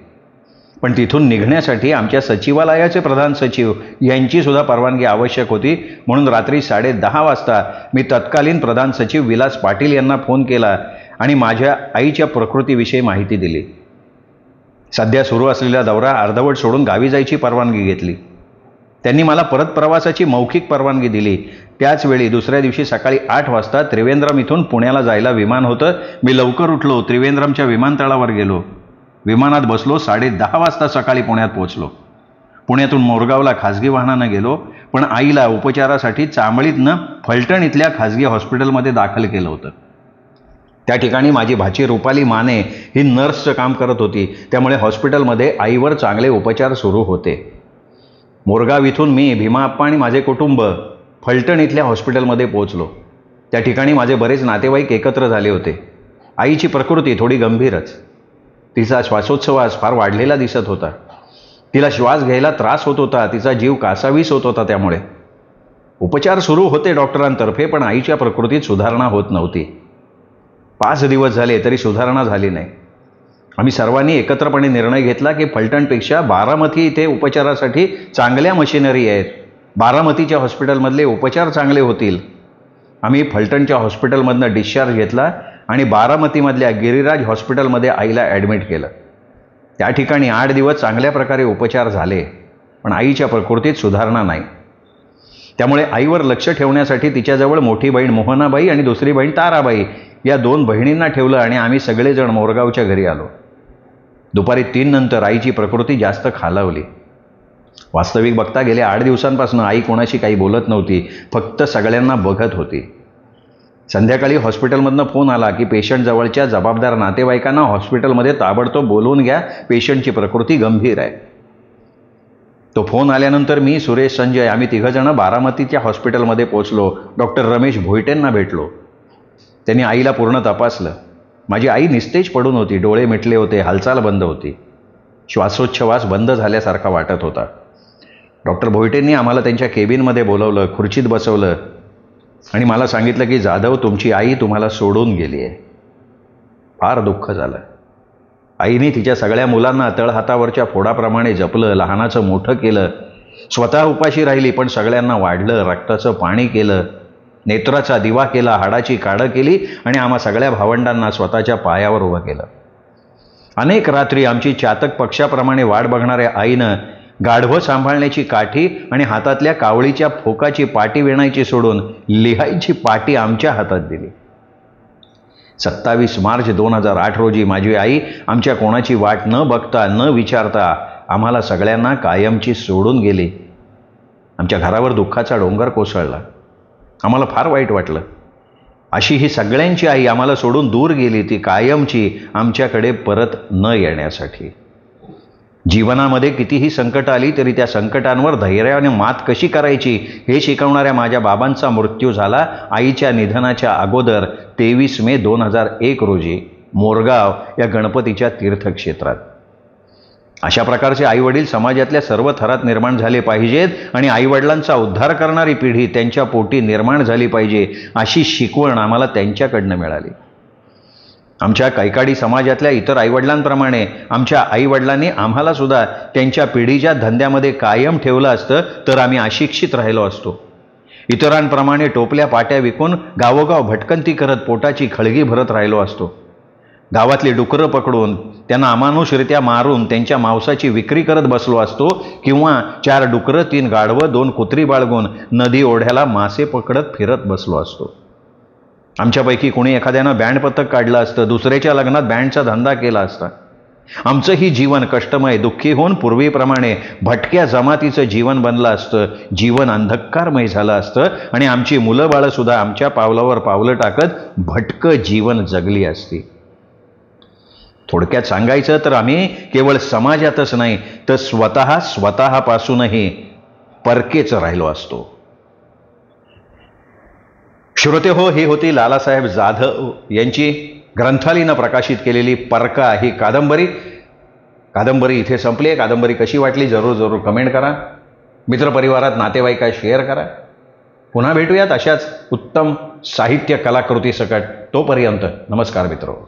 पण तिथून निघण्यासाठी आमच्या सचिवालयाचे प्रधान सचिव यांची सुद्धा परवानगी आवश्यक होती. म्हणून रात्री 10:30 वाजता मी तत्कालीन प्रधान सचिव विलास पाटील यांना फोन केला आणि माझ्या आईच्या प्रकृतीविषयी माहिती दिली. सध्या सुरू असलेला दौरा अर्धवट सोडून गावी जायची परवानगी घेतली. त्यांनी मला परत प्रवासाची मौखिक परवानगी दिली. त्याच वेळी दुसऱ्या दिवशी सकाळी 8 वाजता त्रिवेंद्रम इथून पुण्याला जायला विमान होतं. मी लवकर उठलो, त्रिवेंद्रमच्या विमानतळावर गेलो. विमानात बसलो. 10:30 वाजता सकाळी पुण्यात पोहोचलो. पुण्यातून मोरगावला खाजगी वाहनानं गेलो, पण आईला उपचारासाठी चांबळीतनं फलटण इथल्या खाजगी हॉस्पिटलमध्ये दाखल केलं होतं. त्या ठिकाणी माझी भाची रुपाली माने ही नर्सचं काम करत होती. त्यामुळे हॉस्पिटलमध्ये आईवर चांगले उपचार सुरू होते. मोरगाव इथून मी, भीमाप्पा आणि माझे कुटुंब फलटण इथल्या हॉस्पिटलमध्ये पोहोचलो. त्या ठिकाणी माझे बरेच नातेवाईक एकत्र झाले होते. आईची प्रकृती थोडी गंभीरच. तिचा श्वासोच्छवास फार वाढलेला दिसत होता. तिला श्वास घ्यायला त्रास होत होता. तिचा जीव कासावीस होत होता. त्यामुळे उपचार सुरू होते डॉक्टरांतर्फे, पण आईच्या प्रकृतीत सुधारणा होत नव्हती. 5 दिवस झाले तरी सुधारणा झाली नाही. आम्ही सर्वांनी एकत्रपणे निर्णय घेतला की फलटणपेक्षा बारामती इथे उपचारासाठी चांगल्या मशिनरी आहेत, बारामतीच्या हॉस्पिटलमधले उपचार चांगले होतील. आम्ही फलटणच्या हॉस्पिटलमधनं डिस्चार्ज घेतला आणि बारामतीमधल्या गिरिराज हॉस्पिटलमध्ये आईला ॲडमिट केलं. त्या ठिकाणी 8 दिवस चांगल्या प्रकारे उपचार झाले, पण आईच्या प्रकृतीत सुधारणा नाही. त्यामुळे आईवर लक्ष ठेवण्यासाठी तिच्याजवळ मोठी बहीण मोहनाबाई आणि दुसरी बहीण ताराबाई या 2 बहिणींना ठेवलं आणि आम्ही सगळेजण मोरगावच्या घरी आलो. दुपारी 3 नंतर आईची प्रकृती जास्त खालावली. वास्तविक बघता गेल्या 8 दिवसांपासून आई कोणाशी काही बोलत नव्हती, फक्त सगळ्यांना बघत होती. संध्याकाळी हॉस्पिटलमधनं फोन आला की पेशंट जवळच्या जबाबदार नातेवाईकांना हॉस्पिटलमध्ये ताबडतोब बोलवून घ्या, पेशंटची प्रकृती गंभीर आहे. तो फोन आल्यानंतर मी, सुरेश, संजय आम्ही 3 जण बारामतीच्या हॉस्पिटलमध्ये पोहोचलो. डॉक्टर रमेश भोईटेंना भेटलो. त्यांनी आईला पूर्ण तपासलं. माझी आई निस्तेज पडून होती, डोळे मिटले होते, हालचाल बंद होती, श्वासोच्छवास बंद झाल्यासारखा वाटत होता. डॉक्टर भोईटेंनी आम्हाला त्यांच्या केबिनमध्ये बोलवलं, खुर्चीत बसवलं आणि मला सांगितलं की जाधव, तुमची आई तुम्हाला सोडून गेली आहे. फार दुःख झालं. आईने तिच्या सगळ्या मुलांना तळहातावरच्या फोडाप्रमाणे जपलं, लहानाचं मोठं केलं. स्वतः उपाशी राहिली, पण सगळ्यांना वाढलं, रक्ताचं पाणी केलं, नेत्राचा दिवा केला, हाडाची काढं केली आणि आम्हा सगळ्या भावंडांना स्वतःच्या पायावर उभं केलं. अनेक रात्री आमची चातक पक्षाप्रमाणे वाट बघणाऱ्या आईनं गाढवं सांभाळण्याची काठी आणि हातातल्या कावळीच्या फोकाची पाटी विणायची सोडून लिहायची पाटी आमच्या हातात दिली. 27 मार्च 2008 रोजी माझी आई आमच्या कोणाची वाट न बघता न विचारता आम्हाला सगळ्यांना कायमची सोडून गेली. आमच्या घरावर दुःखाचा डोंगर कोसळला. आम्हाला फार वाईट वाटलं. अशी ही सगळ्यांची आई आम्हाला सोडून दूर गेली, ती कायमची आमच्याकडे परत न येण्यासाठी. जीवनामध्ये कितीही संकट आली तरी त्या संकटांवर धैर्याने मात कशी करायची हे शिकवणाऱ्या माझ्या बाबांचा मृत्यू झाला आईच्या निधनाच्या अगोदर 23 मे 2001 रोजी मोरगाव या गणपतीच्या तीर्थक्षेत्रात. अशा प्रकारचे आईवडील समाजातल्या सर्व थरात निर्माण झाले पाहिजेत आणि आईवडिलांचा उद्धार करणारी पिढी त्यांच्या पोटी निर्माण झाली पाहिजे, अशी शिकवण आम्हाला त्यांच्याकडनं मिळाली. आमच्या कैकाडी समाजातल्या इतर आईवडिलांप्रमाणे आमच्या आईवडिलांनी आम्हाला सुद्धा त्यांच्या पिढीच्या धंद्यामध्ये कायम ठेवलं असतं तर आम्ही अशिक्षित राहिलो असतो. इतरांप्रमाणे टोपल्या पाट्या विकून गावोगाव भटकंती करत पोटाची खळगी भरत राहिलो असतो. गावातली डुकरं पकडून त्यांना अमानुषरित्या मारून त्यांच्या मांसाची विक्री करत बसलो असतो किंवा 4 डुकरं 3 गाढवं 2 कुत्री बाळगून नदी ओढ्याला मासे पकडत फिरत बसलो असतो. आमच्यापैकी कोणी एखाद्यानं बँड पथक काढलं असतं, दुसऱ्याच्या लग्नात बँडचा धंदा केला असता. आमचंही जीवन कष्टमय, दुःखी होऊन पूर्वीप्रमाणे भटक्या जमातीचं जीवन बनलं असतं. जीवन अंधकारमय झालं असतं आणि आमची मुलं बाळंसुद्धा आमच्या पावलावर पावलं टाकत भटकं जीवन जगली असती. थोडक्यात सांगायचं तर आम्ही केवळ समाजातच नाही तर स्वतःपासूनही परकेच राहिलो असतो. श्रोते हो, ही होती लालासाहेब जाधव यांची ग्रंथालीनं प्रकाशित केलेली परका ही कादंबरी. कादंबरी इथे संपली आहे. कादंबरी कशी वाटली जरूर कमेंट करा. मित्रपरिवारात नातेवाईकात शेअर करा. पुन्हा भेटूयात अशाच उत्तम साहित्य कलाकृती सकट. तोपर्यंत नमस्कार मित्रो.